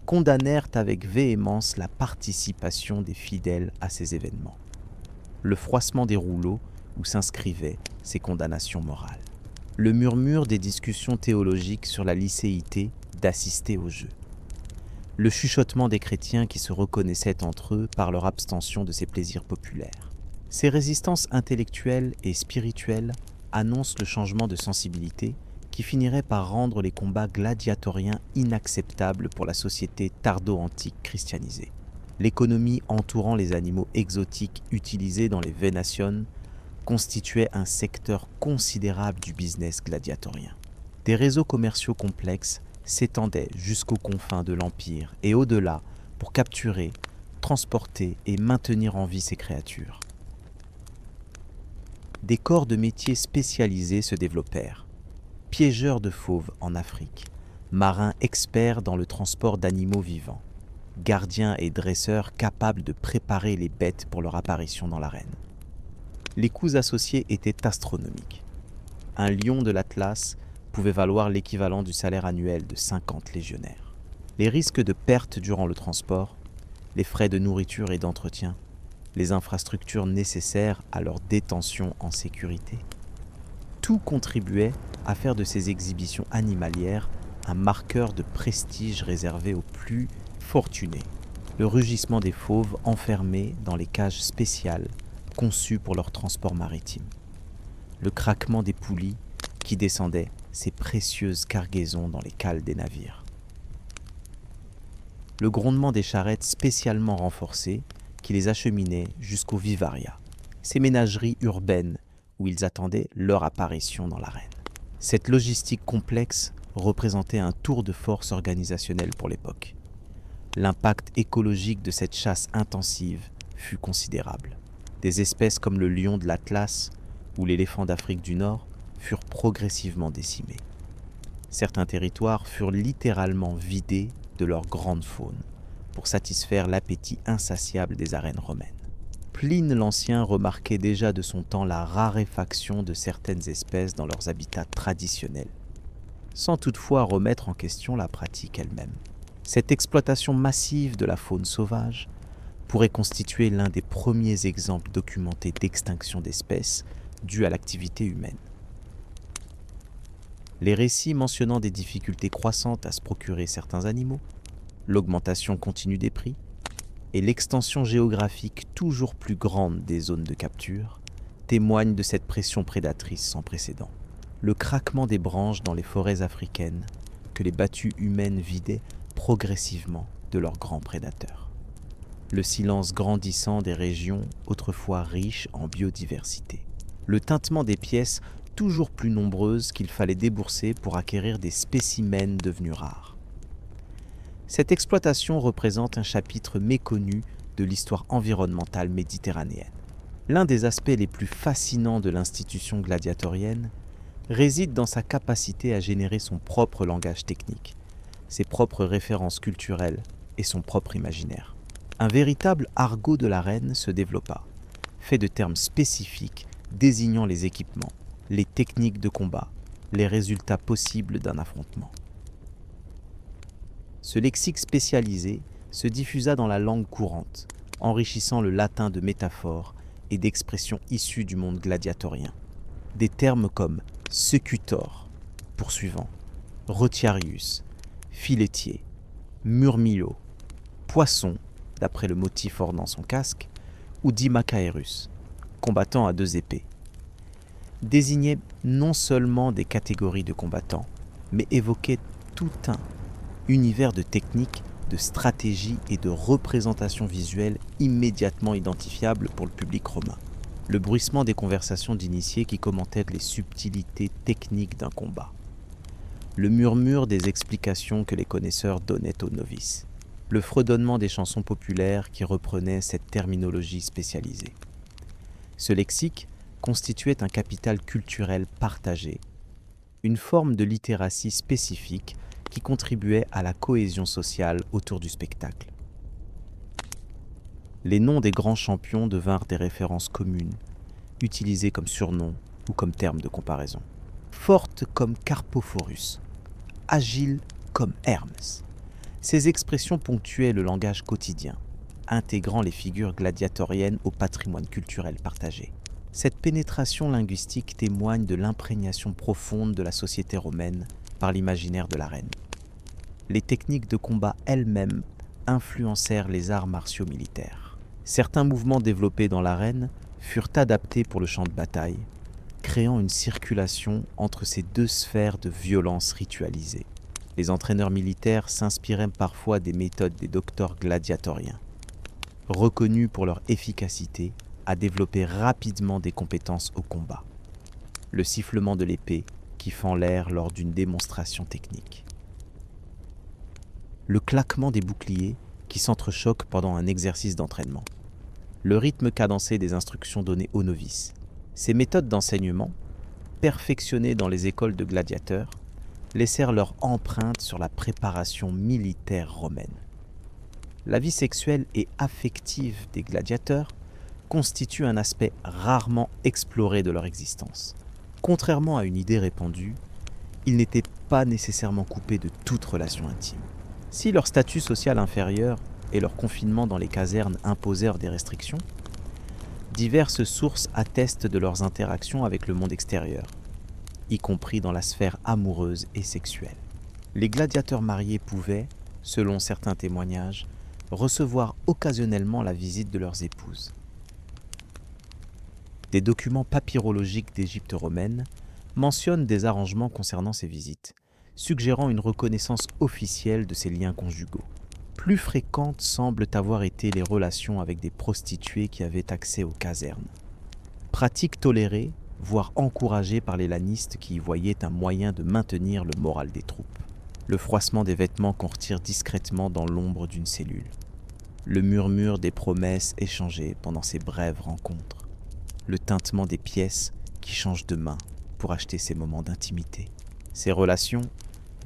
condamnèrent avec véhémence la participation des fidèles à ces événements, le froissement des rouleaux où s'inscrivaient ces condamnations morales, le murmure des discussions théologiques sur la licéité d'assister aux jeux, le chuchotement des chrétiens qui se reconnaissaient entre eux par leur abstention de ces plaisirs populaires. Ces résistances intellectuelles et spirituelles annoncent le changement de sensibilité qui finirait par rendre les combats gladiatoriens inacceptables pour la société tardo-antique christianisée. L'économie entourant les animaux exotiques utilisés dans les Venations constituaient un secteur considérable du business gladiatorien. Des réseaux commerciaux complexes s'étendaient jusqu'aux confins de l'Empire et au-delà pour capturer, transporter et maintenir en vie ces créatures. Des corps de métiers spécialisés se développèrent. Piégeurs de fauves en Afrique, marins experts dans le transport d'animaux vivants, gardiens et dresseurs capables de préparer les bêtes pour leur apparition dans l'arène. Les coûts associés étaient astronomiques. Un lion de l'Atlas pouvait valoir l'équivalent du salaire annuel de 50 légionnaires. Les risques de perte durant le transport, les frais de nourriture et d'entretien, les infrastructures nécessaires à leur détention en sécurité, tout contribuait à faire de ces exhibitions animalières un marqueur de prestige réservé aux plus fortunés. Le rugissement des fauves enfermés dans les cages spéciales conçues pour leur transport maritime. Le craquement des poulies qui descendaient ces précieuses cargaisons dans les cales des navires. Le grondement des charrettes spécialement renforcées qui les acheminaient jusqu'aux vivarias, ces ménageries urbaines où ils attendaient leur apparition dans l'arène. Cette logistique complexe représentait un tour de force organisationnel pour l'époque. L'impact écologique de cette chasse intensive fut considérable. Des espèces comme le lion de l'Atlas ou l'éléphant d'Afrique du Nord furent progressivement décimés. Certains territoires furent littéralement vidés de leur grande faune pour satisfaire l'appétit insatiable des arènes romaines. Pline l'Ancien remarquait déjà de son temps la raréfaction de certaines espèces dans leurs habitats traditionnels, sans toutefois remettre en question la pratique elle-même. Cette exploitation massive de la faune sauvage pourrait constituer l'un des premiers exemples documentés d'extinction d'espèces due à l'activité humaine. Les récits mentionnant des difficultés croissantes à se procurer certains animaux, l'augmentation continue des prix et l'extension géographique toujours plus grande des zones de capture témoignent de cette pression prédatrice sans précédent. Le craquement des branches dans les forêts africaines que les battues humaines vidaient progressivement de leurs grands prédateurs. Le silence grandissant des régions autrefois riches en biodiversité. Le tintement des pièces toujours plus nombreuses qu'il fallait débourser pour acquérir des spécimens devenus rares. Cette exploitation représente un chapitre méconnu de l'histoire environnementale méditerranéenne. L'un des aspects les plus fascinants de l'institution gladiatorienne réside dans sa capacité à générer son propre langage technique, ses propres références culturelles et son propre imaginaire. Un véritable argot de l'arène se développa, fait de termes spécifiques désignant les équipements, les techniques de combat, les résultats possibles d'un affrontement. Ce lexique spécialisé se diffusa dans la langue courante, enrichissant le latin de métaphores et d'expressions issues du monde gladiatorien. Des termes comme secutor, poursuivant, rotarius, filettier, murmillo, poisson, d'après le motif ornant son casque, ou dimacaerus, combattant à 2 épées, désignaient non seulement des catégories de combattants, mais évoquaient tout un univers de techniques, de stratégies et de représentations visuelles immédiatement identifiables pour le public romain. Le bruissement des conversations d'initiés qui commentaient les subtilités techniques d'un combat. Le murmure des explications que les connaisseurs donnaient aux novices. Le fredonnement des chansons populaires qui reprenaient cette terminologie spécialisée. Ce lexique constituait un capital culturel partagé, une forme de littératie spécifique qui contribuait à la cohésion sociale autour du spectacle. Les noms des grands champions devinrent des références communes, utilisées comme surnoms ou comme termes de comparaison. Fortes comme Carpophorus, agiles comme Hermès. Ces expressions ponctuaient le langage quotidien, intégrant les figures gladiatoriennes au patrimoine culturel partagé. Cette pénétration linguistique témoigne de l'imprégnation profonde de la société romaine par l'imaginaire de l'arène. Les techniques de combat elles-mêmes influencèrent les arts martiaux militaires. Certains mouvements développés dans l'arène furent adaptés pour le champ de bataille, créant une circulation entre ces 2 sphères de violence ritualisée. Les entraîneurs militaires s'inspiraient parfois des méthodes des docteurs gladiatoriens, reconnus pour leur efficacité à développer rapidement des compétences au combat. Le sifflement de l'épée qui fend l'air lors d'une démonstration technique. Le claquement des boucliers qui s'entrechoquent pendant un exercice d'entraînement. Le rythme cadencé des instructions données aux novices. Ces méthodes d'enseignement, perfectionnées dans les écoles de gladiateurs, laissèrent leur empreinte sur la préparation militaire romaine. La vie sexuelle et affective des gladiateurs constitue un aspect rarement exploré de leur existence. Contrairement à une idée répandue, ils n'étaient pas nécessairement coupés de toute relation intime. Si leur statut social inférieur et leur confinement dans les casernes imposèrent des restrictions, diverses sources attestent de leurs interactions avec le monde extérieur, y compris dans la sphère amoureuse et sexuelle. Les gladiateurs mariés pouvaient, selon certains témoignages, recevoir occasionnellement la visite de leurs épouses. Des documents papyrologiques d'Égypte romaine mentionnent des arrangements concernant ces visites, suggérant une reconnaissance officielle de ces liens conjugaux. Plus fréquentes semblent avoir été les relations avec des prostituées qui avaient accès aux casernes. Pratique tolérée, voire encouragée par les lanistes qui y voyaient un moyen de maintenir le moral des troupes. Le froissement des vêtements qu'on retire discrètement dans l'ombre d'une cellule. Le murmure des promesses échangées pendant ces brèves rencontres. Le tintement des pièces qui changent de main pour acheter ces moments d'intimité. Ces relations,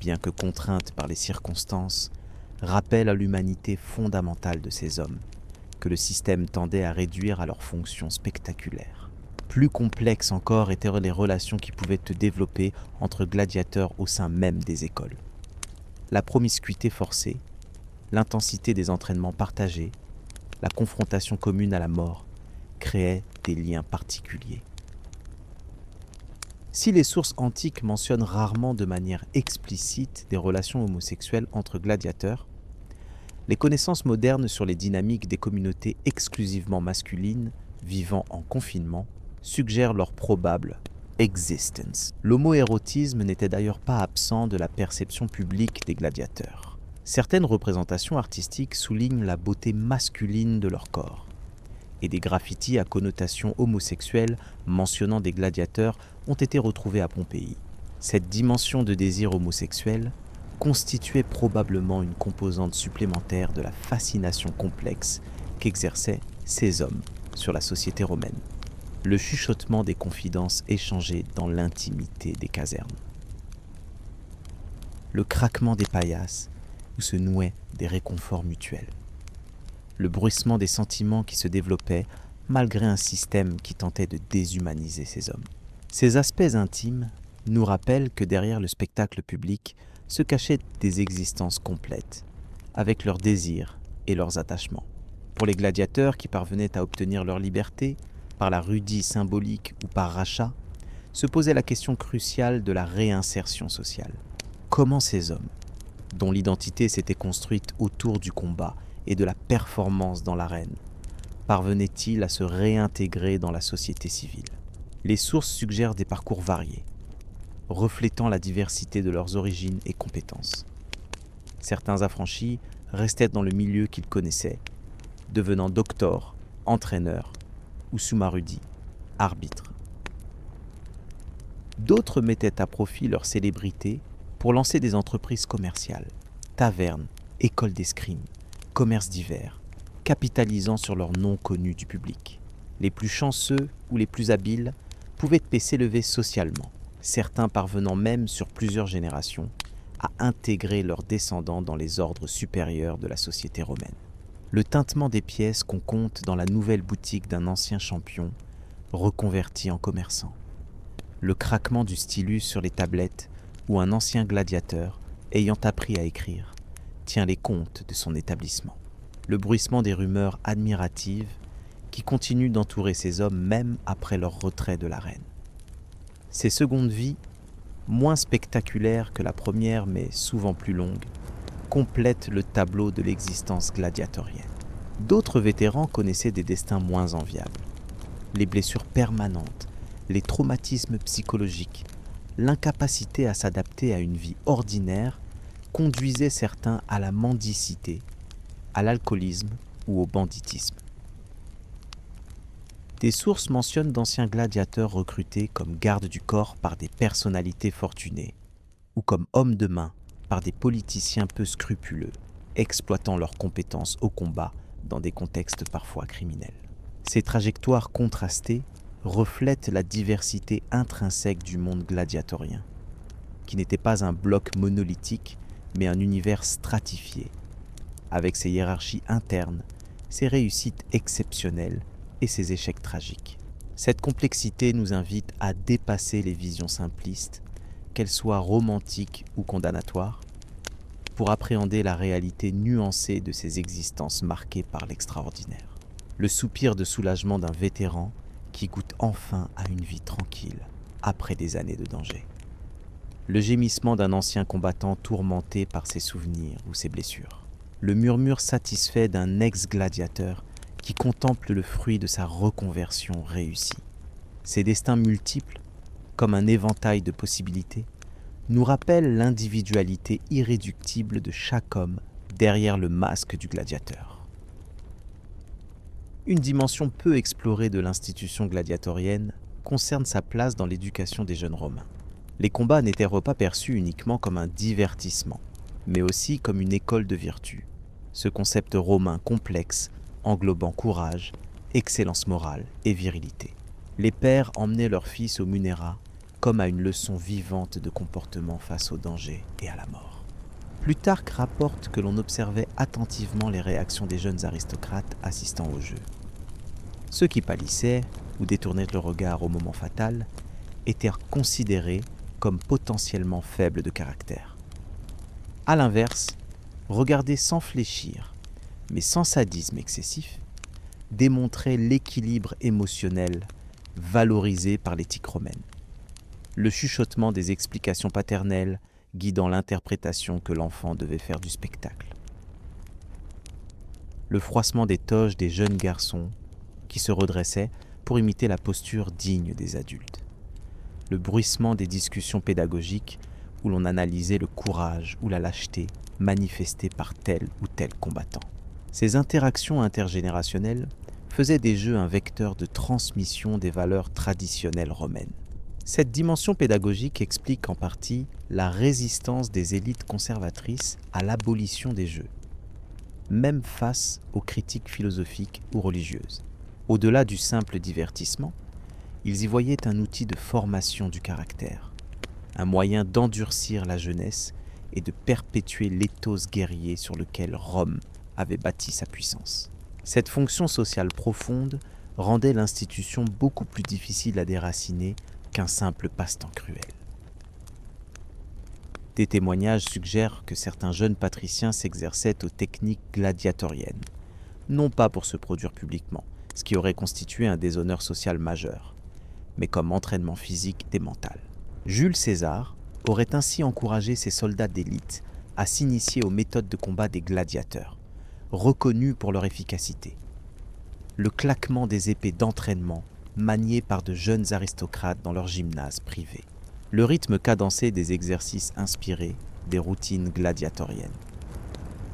bien que contraintes par les circonstances, rappellent à l'humanité fondamentale de ces hommes, que le système tendait à réduire à leurs fonctions spectaculaires. Plus complexes encore étaient les relations qui pouvaient se développer entre gladiateurs au sein même des écoles. La promiscuité forcée, l'intensité des entraînements partagés, la confrontation commune à la mort créaient des liens particuliers. Si les sources antiques mentionnent rarement de manière explicite des relations homosexuelles entre gladiateurs, les connaissances modernes sur les dynamiques des communautés exclusivement masculines vivant en confinement suggèrent leur probable existence. L'homoérotisme n'était d'ailleurs pas absent de la perception publique des gladiateurs. Certaines représentations artistiques soulignent la beauté masculine de leur corps, et des graffitis à connotation homosexuelle mentionnant des gladiateurs ont été retrouvés à Pompéi. Cette dimension de désir homosexuel constituait probablement une composante supplémentaire de la fascination complexe qu'exerçaient ces hommes sur la société romaine. Le chuchotement des confidences échangées dans l'intimité des casernes. Le craquement des paillasses où se nouaient des réconforts mutuels. Le bruissement des sentiments qui se développaient malgré un système qui tentait de déshumaniser ces hommes. Ces aspects intimes nous rappellent que derrière le spectacle public se cachaient des existences complètes, avec leurs désirs et leurs attachements. Pour les gladiateurs qui parvenaient à obtenir leur liberté, par la rudie symbolique ou par rachat, se posait la question cruciale de la réinsertion sociale. Comment ces hommes, dont l'identité s'était construite autour du combat et de la performance dans l'arène, parvenaient-ils à se réintégrer dans la société civile? Les sources suggèrent des parcours variés, reflétant la diversité de leurs origines et compétences. Certains affranchis restaient dans le milieu qu'ils connaissaient, devenant doctors, entraîneurs ou summarudi, arbitres. D'autres mettaient à profit leur célébrité pour lancer des entreprises commerciales, tavernes, écoles d'escrime, commerces divers, capitalisant sur leur nom connu du public. Les plus chanceux ou les plus habiles pouvaient s'élever socialement, certains parvenant même sur plusieurs générations à intégrer leurs descendants dans les ordres supérieurs de la société romaine. Le tintement des pièces qu'on compte dans la nouvelle boutique d'un ancien champion reconverti en commerçant. Le craquement du stylus sur les tablettes où un ancien gladiateur, ayant appris à écrire, tient les comptes de son établissement. Le bruissement des rumeurs admiratives qui continuent d'entourer ces hommes même après leur retrait de l'arène. Ces secondes vies, moins spectaculaires que la première mais souvent plus longues, complètent le tableau de l'existence gladiatorienne. D'autres vétérans connaissaient des destins moins enviables. Les blessures permanentes, les traumatismes psychologiques, l'incapacité à s'adapter à une vie ordinaire conduisaient certains à la mendicité, à l'alcoolisme ou au banditisme. Des sources mentionnent d'anciens gladiateurs recrutés comme gardes du corps par des personnalités fortunées ou comme hommes de main par des politiciens peu scrupuleux, exploitant leurs compétences au combat dans des contextes parfois criminels. Ces trajectoires contrastées reflètent la diversité intrinsèque du monde gladiatorien, qui n'était pas un bloc monolithique, mais un univers stratifié, avec ses hiérarchies internes, ses réussites exceptionnelles et ses échecs tragiques. Cette complexité nous invite à dépasser les visions simplistes, qu'elles soient romantiques ou condamnatoires, pour appréhender la réalité nuancée de ces existences marquées par l'extraordinaire. Le soupir de soulagement d'un vétéran qui goûte enfin à une vie tranquille après des années de danger. Le gémissement d'un ancien combattant tourmenté par ses souvenirs ou ses blessures. Le murmure satisfait d'un ex-gladiateur qui contemple le fruit de sa reconversion réussie. Ces destins multiples, comme un éventail de possibilités, nous rappellent l'individualité irréductible de chaque homme derrière le masque du gladiateur. Une dimension peu explorée de l'institution gladiatorienne concerne sa place dans l'éducation des jeunes Romains. Les combats n'étaient pas perçus uniquement comme un divertissement, mais aussi comme une école de vertu. Ce concept romain complexe, englobant courage, excellence morale et virilité. Les pères emmenaient leurs fils au munera comme à une leçon vivante de comportement face au danger et à la mort. Plutarque rapporte que l'on observait attentivement les réactions des jeunes aristocrates assistant au jeu. Ceux qui pâlissaient ou détournaient le regard au moment fatal étaient considérés comme potentiellement faibles de caractère. A l'inverse, regarder sans fléchir, mais sans sadisme excessif, démontrait l'équilibre émotionnel valorisé par l'éthique romaine. Le chuchotement des explications paternelles guidant l'interprétation que l'enfant devait faire du spectacle. Le froissement des toges des jeunes garçons qui se redressaient pour imiter la posture digne des adultes. Le bruissement des discussions pédagogiques où l'on analysait le courage ou la lâcheté manifestés par tel ou tel combattant. Ces interactions intergénérationnelles faisaient des jeux un vecteur de transmission des valeurs traditionnelles romaines. Cette dimension pédagogique explique en partie la résistance des élites conservatrices à l'abolition des jeux, même face aux critiques philosophiques ou religieuses. Au-delà du simple divertissement, ils y voyaient un outil de formation du caractère, un moyen d'endurcir la jeunesse et de perpétuer l'éthos guerrier sur lequel Rome avait bâti sa puissance. Cette fonction sociale profonde rendait l'institution beaucoup plus difficile à déraciner qu'un simple passe-temps cruel. Des témoignages suggèrent que certains jeunes patriciens s'exerçaient aux techniques gladiatoriennes, non pas pour se produire publiquement, ce qui aurait constitué un déshonneur social majeur, mais comme entraînement physique et mental. Jules César aurait ainsi encouragé ses soldats d'élite à s'initier aux méthodes de combat des gladiateurs, reconnus pour leur efficacité. Le claquement des épées d'entraînement maniées par de jeunes aristocrates dans leur gymnase privé. Le rythme cadencé des exercices inspirés des routines gladiatoriennes.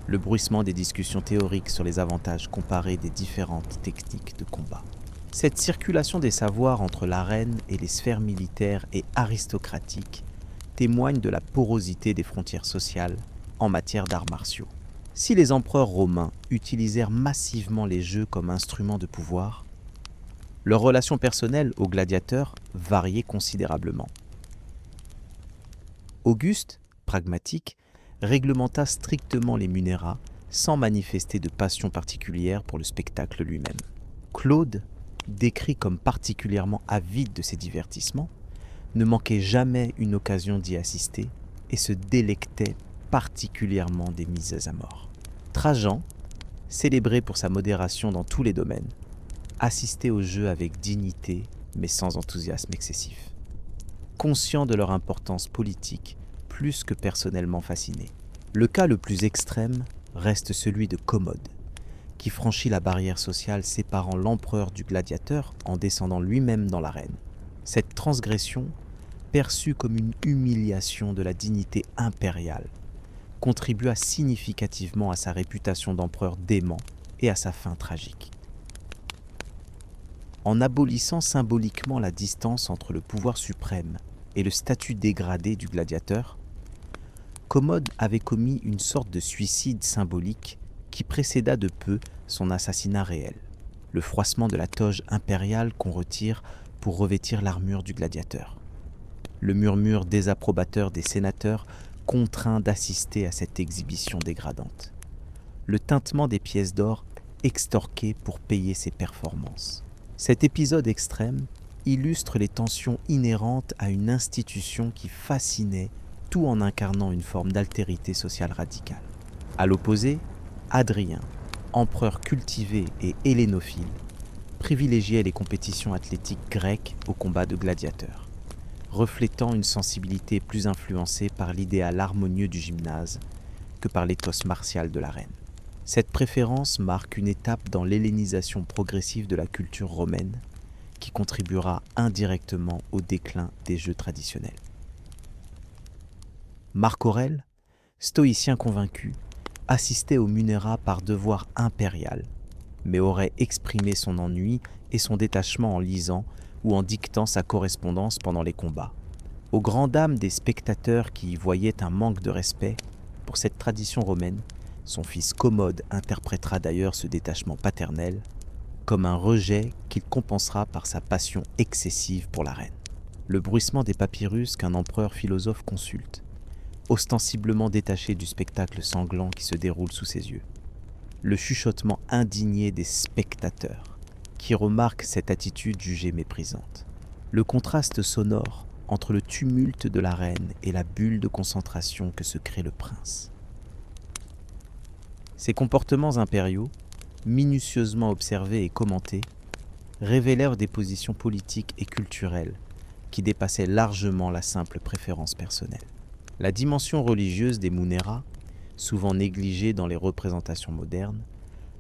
Le bruissement des discussions théoriques sur les avantages comparés des différentes techniques de combat. Cette circulation des savoirs entre l'arène et les sphères militaires et aristocratiques témoigne de la porosité des frontières sociales en matière d'arts martiaux. Si les empereurs romains utilisèrent massivement les jeux comme instrument de pouvoir, leur relation personnelle aux gladiateurs variait considérablement. Auguste, pragmatique, réglementa strictement les munera sans manifester de passion particulière pour le spectacle lui-même. Claude, décrit comme particulièrement avide de ces divertissements, ne manquait jamais une occasion d'y assister et se délectait particulièrement des mises à mort. Trajan, célébré pour sa modération dans tous les domaines, assistait aux jeux avec dignité mais sans enthousiasme excessif. Conscient de leur importance politique plus que personnellement fasciné. Le cas le plus extrême reste celui de Commode, qui franchit la barrière sociale séparant l'empereur du gladiateur en descendant lui-même dans l'arène. Cette transgression, perçue comme une humiliation de la dignité impériale, contribua significativement à sa réputation d'empereur dément et à sa fin tragique. En abolissant symboliquement la distance entre le pouvoir suprême et le statut dégradé du gladiateur, Commode avait commis une sorte de suicide symbolique qui précéda de peu son assassinat réel, le froissement de la toge impériale qu'on retire pour revêtir l'armure du gladiateur. Le murmure désapprobateur des sénateurs contraint d'assister à cette exhibition dégradante. Le tintement des pièces d'or extorquées pour payer ses performances. Cet épisode extrême illustre les tensions inhérentes à une institution qui fascinait tout en incarnant une forme d'altérité sociale radicale. À l'opposé, Hadrien, empereur cultivé et hellénophile, privilégiait les compétitions athlétiques grecques aux combats de gladiateurs, reflétant une sensibilité plus influencée par l'idéal harmonieux du gymnase que par l'éthos martial de l'arène. Cette préférence marque une étape dans l'hellénisation progressive de la culture romaine qui contribuera indirectement au déclin des jeux traditionnels. Marc Aurèle, stoïcien convaincu, assistait au Munera par devoir impérial, mais aurait exprimé son ennui et son détachement en lisant ou en dictant sa correspondance pendant les combats. Aux grandes dames des spectateurs qui y voyaient un manque de respect pour cette tradition romaine, son fils Commode interprétera d'ailleurs ce détachement paternel comme un rejet qu'il compensera par sa passion excessive pour la reine. Le bruissement des papyrus qu'un empereur philosophe consulte, ostensiblement détaché du spectacle sanglant qui se déroule sous ses yeux. Le chuchotement indigné des spectateurs qui remarquent cette attitude jugée méprisante. Le contraste sonore entre le tumulte de la reine et la bulle de concentration que se crée le prince. Ces comportements impériaux, minutieusement observés et commentés, révélèrent des positions politiques et culturelles qui dépassaient largement la simple préférence personnelle. La dimension religieuse des Munera, souvent négligée dans les représentations modernes,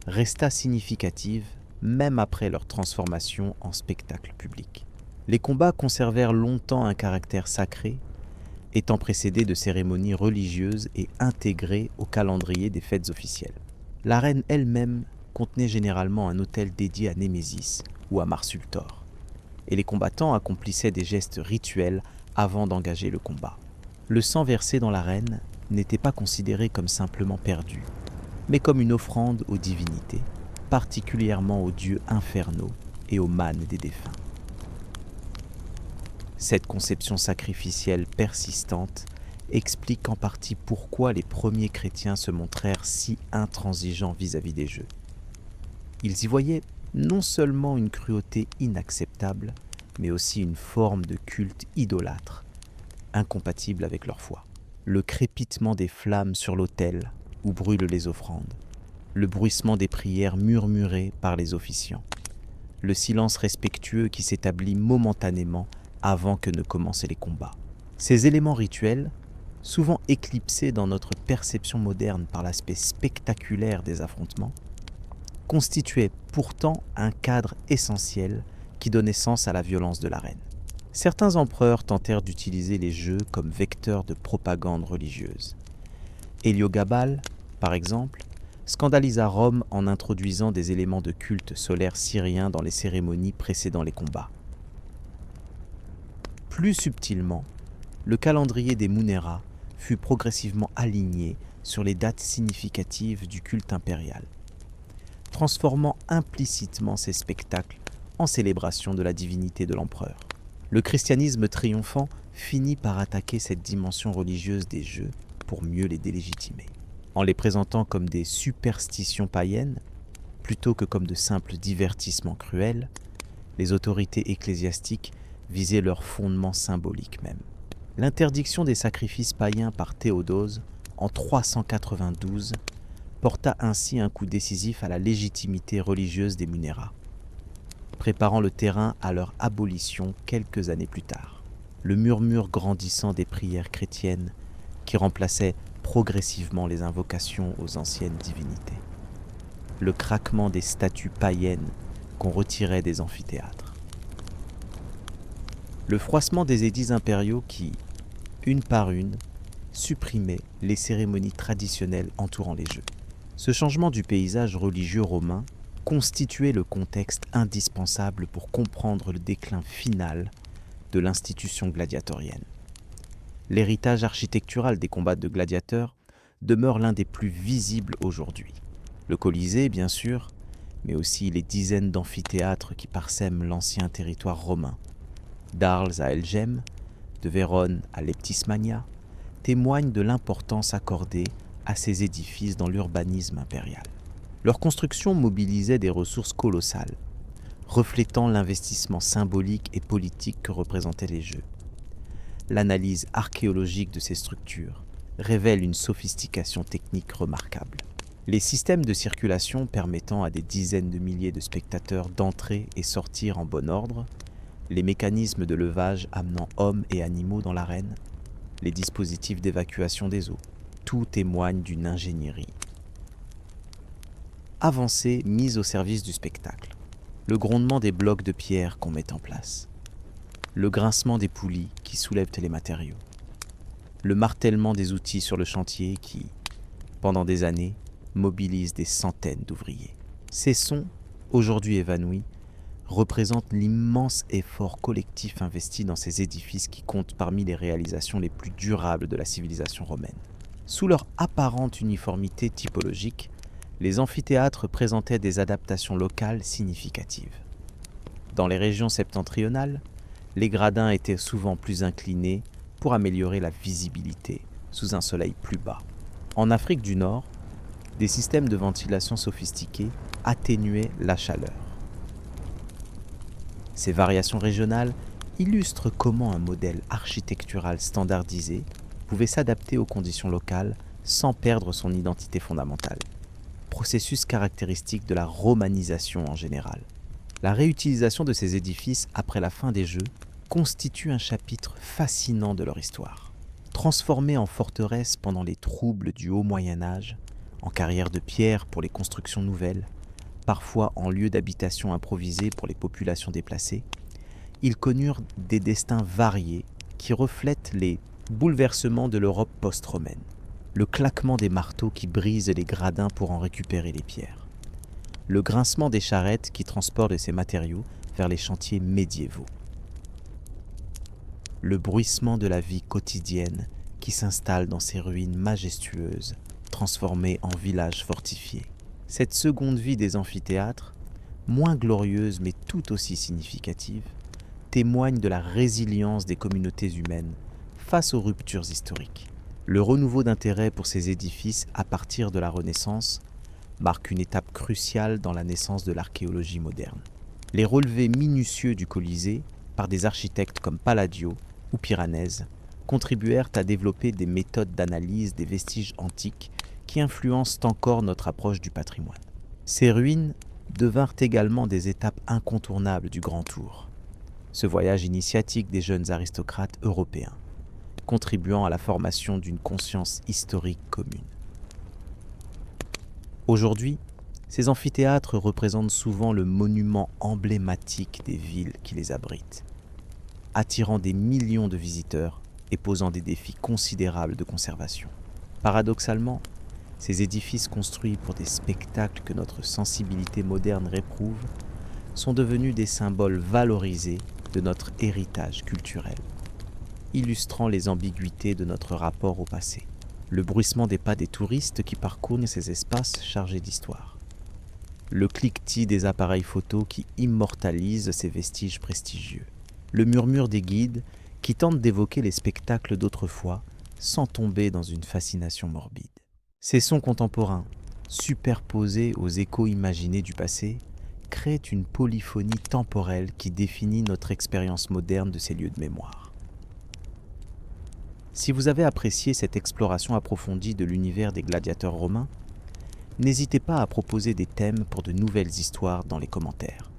resta significative même après leur transformation en spectacle public. Les combats conservèrent longtemps un caractère sacré, étant précédés de cérémonies religieuses et intégrés au calendrier des fêtes officielles. L'arène elle-même contenait généralement un autel dédié à Némésis ou à Mars-Ultor, et les combattants accomplissaient des gestes rituels avant d'engager le combat. Le sang versé dans l'arène n'était pas considéré comme simplement perdu, mais comme une offrande aux divinités, particulièrement aux dieux infernaux et aux mânes des défunts. Cette conception sacrificielle persistante explique en partie pourquoi les premiers chrétiens se montrèrent si intransigeants vis-à-vis des jeux. Ils y voyaient non seulement une cruauté inacceptable, mais aussi une forme de culte idolâtre, incompatible avec leur foi. Le crépitement des flammes sur l'autel où brûlent les offrandes, le bruissement des prières murmurées par les officiants, le silence respectueux qui s'établit momentanément avant que ne commencent les combats. Ces éléments rituels, souvent éclipsés dans notre perception moderne par l'aspect spectaculaire des affrontements, constituaient pourtant un cadre essentiel qui donnait sens à la violence de l'arène. Certains empereurs tentèrent d'utiliser les jeux comme vecteurs de propagande religieuse. Héliogabale, par exemple, scandalisa Rome en introduisant des éléments de culte solaire syrien dans les cérémonies précédant les combats. Plus subtilement, le calendrier des Munera fut progressivement aligné sur les dates significatives du culte impérial, transformant implicitement ces spectacles en célébration de la divinité de l'empereur. Le christianisme triomphant finit par attaquer cette dimension religieuse des jeux pour mieux les délégitimer. En les présentant comme des superstitions païennes, plutôt que comme de simples divertissements cruels, les autorités ecclésiastiques visaient leur fondement symbolique même. L'interdiction des sacrifices païens par Théodose en 392 porta ainsi un coup décisif à la légitimité religieuse des Munera, préparant le terrain à leur abolition quelques années plus tard. Le murmure grandissant des prières chrétiennes qui remplaçaient progressivement les invocations aux anciennes divinités. Le craquement des statues païennes qu'on retirait des amphithéâtres. Le froissement des édits impériaux qui, une par une, supprimaient les cérémonies traditionnelles entourant les jeux. Ce changement du paysage religieux romain constituait le contexte indispensable pour comprendre le déclin final de l'institution gladiatorienne. L'héritage architectural des combats de gladiateurs demeure l'un des plus visibles aujourd'hui. Le Colisée, bien sûr, mais aussi les dizaines d'amphithéâtres qui parsèment l'ancien territoire romain, d'Arles à Elgem, de Vérone à Leptismania, témoignent de l'importance accordée à ces édifices dans l'urbanisme impérial. Leur construction mobilisait des ressources colossales, reflétant l'investissement symbolique et politique que représentaient les Jeux. L'analyse archéologique de ces structures révèle une sophistication technique remarquable. Les systèmes de circulation permettant à des dizaines de milliers de spectateurs d'entrer et sortir en bon ordre, les mécanismes de levage amenant hommes et animaux dans l'arène, les dispositifs d'évacuation des eaux, tout témoigne d'une ingénierie avancée mise au service du spectacle. Le grondement des blocs de pierre qu'on met en place, le grincement des poulies qui soulèvent les matériaux, le martèlement des outils sur le chantier qui, pendant des années, mobilise des centaines d'ouvriers. Ces sons, aujourd'hui évanouis, représentent l'immense effort collectif investi dans ces édifices qui comptent parmi les réalisations les plus durables de la civilisation romaine. Sous leur apparente uniformité typologique, les amphithéâtres présentaient des adaptations locales significatives. Dans les régions septentrionales, les gradins étaient souvent plus inclinés pour améliorer la visibilité sous un soleil plus bas. En Afrique du Nord, des systèmes de ventilation sophistiqués atténuaient la chaleur. Ces variations régionales illustrent comment un modèle architectural standardisé pouvait s'adapter aux conditions locales sans perdre son identité fondamentale. Processus caractéristique de la romanisation en général. La réutilisation de ces édifices après la fin des Jeux constitue un chapitre fascinant de leur histoire. Transformés en forteresses pendant les troubles du Haut Moyen-Âge, en carrières de pierre pour les constructions nouvelles, parfois en lieux d'habitation improvisés pour les populations déplacées, ils connurent des destins variés qui reflètent les bouleversements de l'Europe post-romaine. Le claquement des marteaux qui brisent les gradins pour en récupérer les pierres. Le grincement des charrettes qui transportent ces matériaux vers les chantiers médiévaux. Le bruissement de la vie quotidienne qui s'installe dans ces ruines majestueuses, transformées en villages fortifiés. Cette seconde vie des amphithéâtres, moins glorieuse mais tout aussi significative, témoigne de la résilience des communautés humaines face aux ruptures historiques. Le renouveau d'intérêt pour ces édifices à partir de la Renaissance marque une étape cruciale dans la naissance de l'archéologie moderne. Les relevés minutieux du Colisée, par des architectes comme Palladio ou Piranèse, contribuèrent à développer des méthodes d'analyse des vestiges antiques qui influencent encore notre approche du patrimoine. Ces ruines devinrent également des étapes incontournables du Grand Tour, ce voyage initiatique des jeunes aristocrates européens, contribuant à la formation d'une conscience historique commune. Aujourd'hui, ces amphithéâtres représentent souvent le monument emblématique des villes qui les abritent, attirant des millions de visiteurs et posant des défis considérables de conservation. Paradoxalement, ces édifices construits pour des spectacles que notre sensibilité moderne réprouve sont devenus des symboles valorisés de notre héritage culturel, illustrant les ambiguïtés de notre rapport au passé. Le bruissement des pas des touristes qui parcourent ces espaces chargés d'histoire. Le cliquetis des appareils photos qui immortalisent ces vestiges prestigieux. Le murmure des guides qui tentent d'évoquer les spectacles d'autrefois sans tomber dans une fascination morbide. Ces sons contemporains, superposés aux échos imaginés du passé, créent une polyphonie temporelle qui définit notre expérience moderne de ces lieux de mémoire. Si vous avez apprécié cette exploration approfondie de l'univers des gladiateurs romains, n'hésitez pas à proposer des thèmes pour de nouvelles histoires dans les commentaires,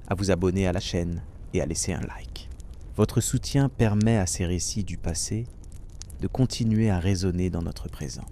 à vous abonner à la chaîne et à laisser un like. Votre soutien permet à ces récits du passé de continuer à résonner dans notre présent.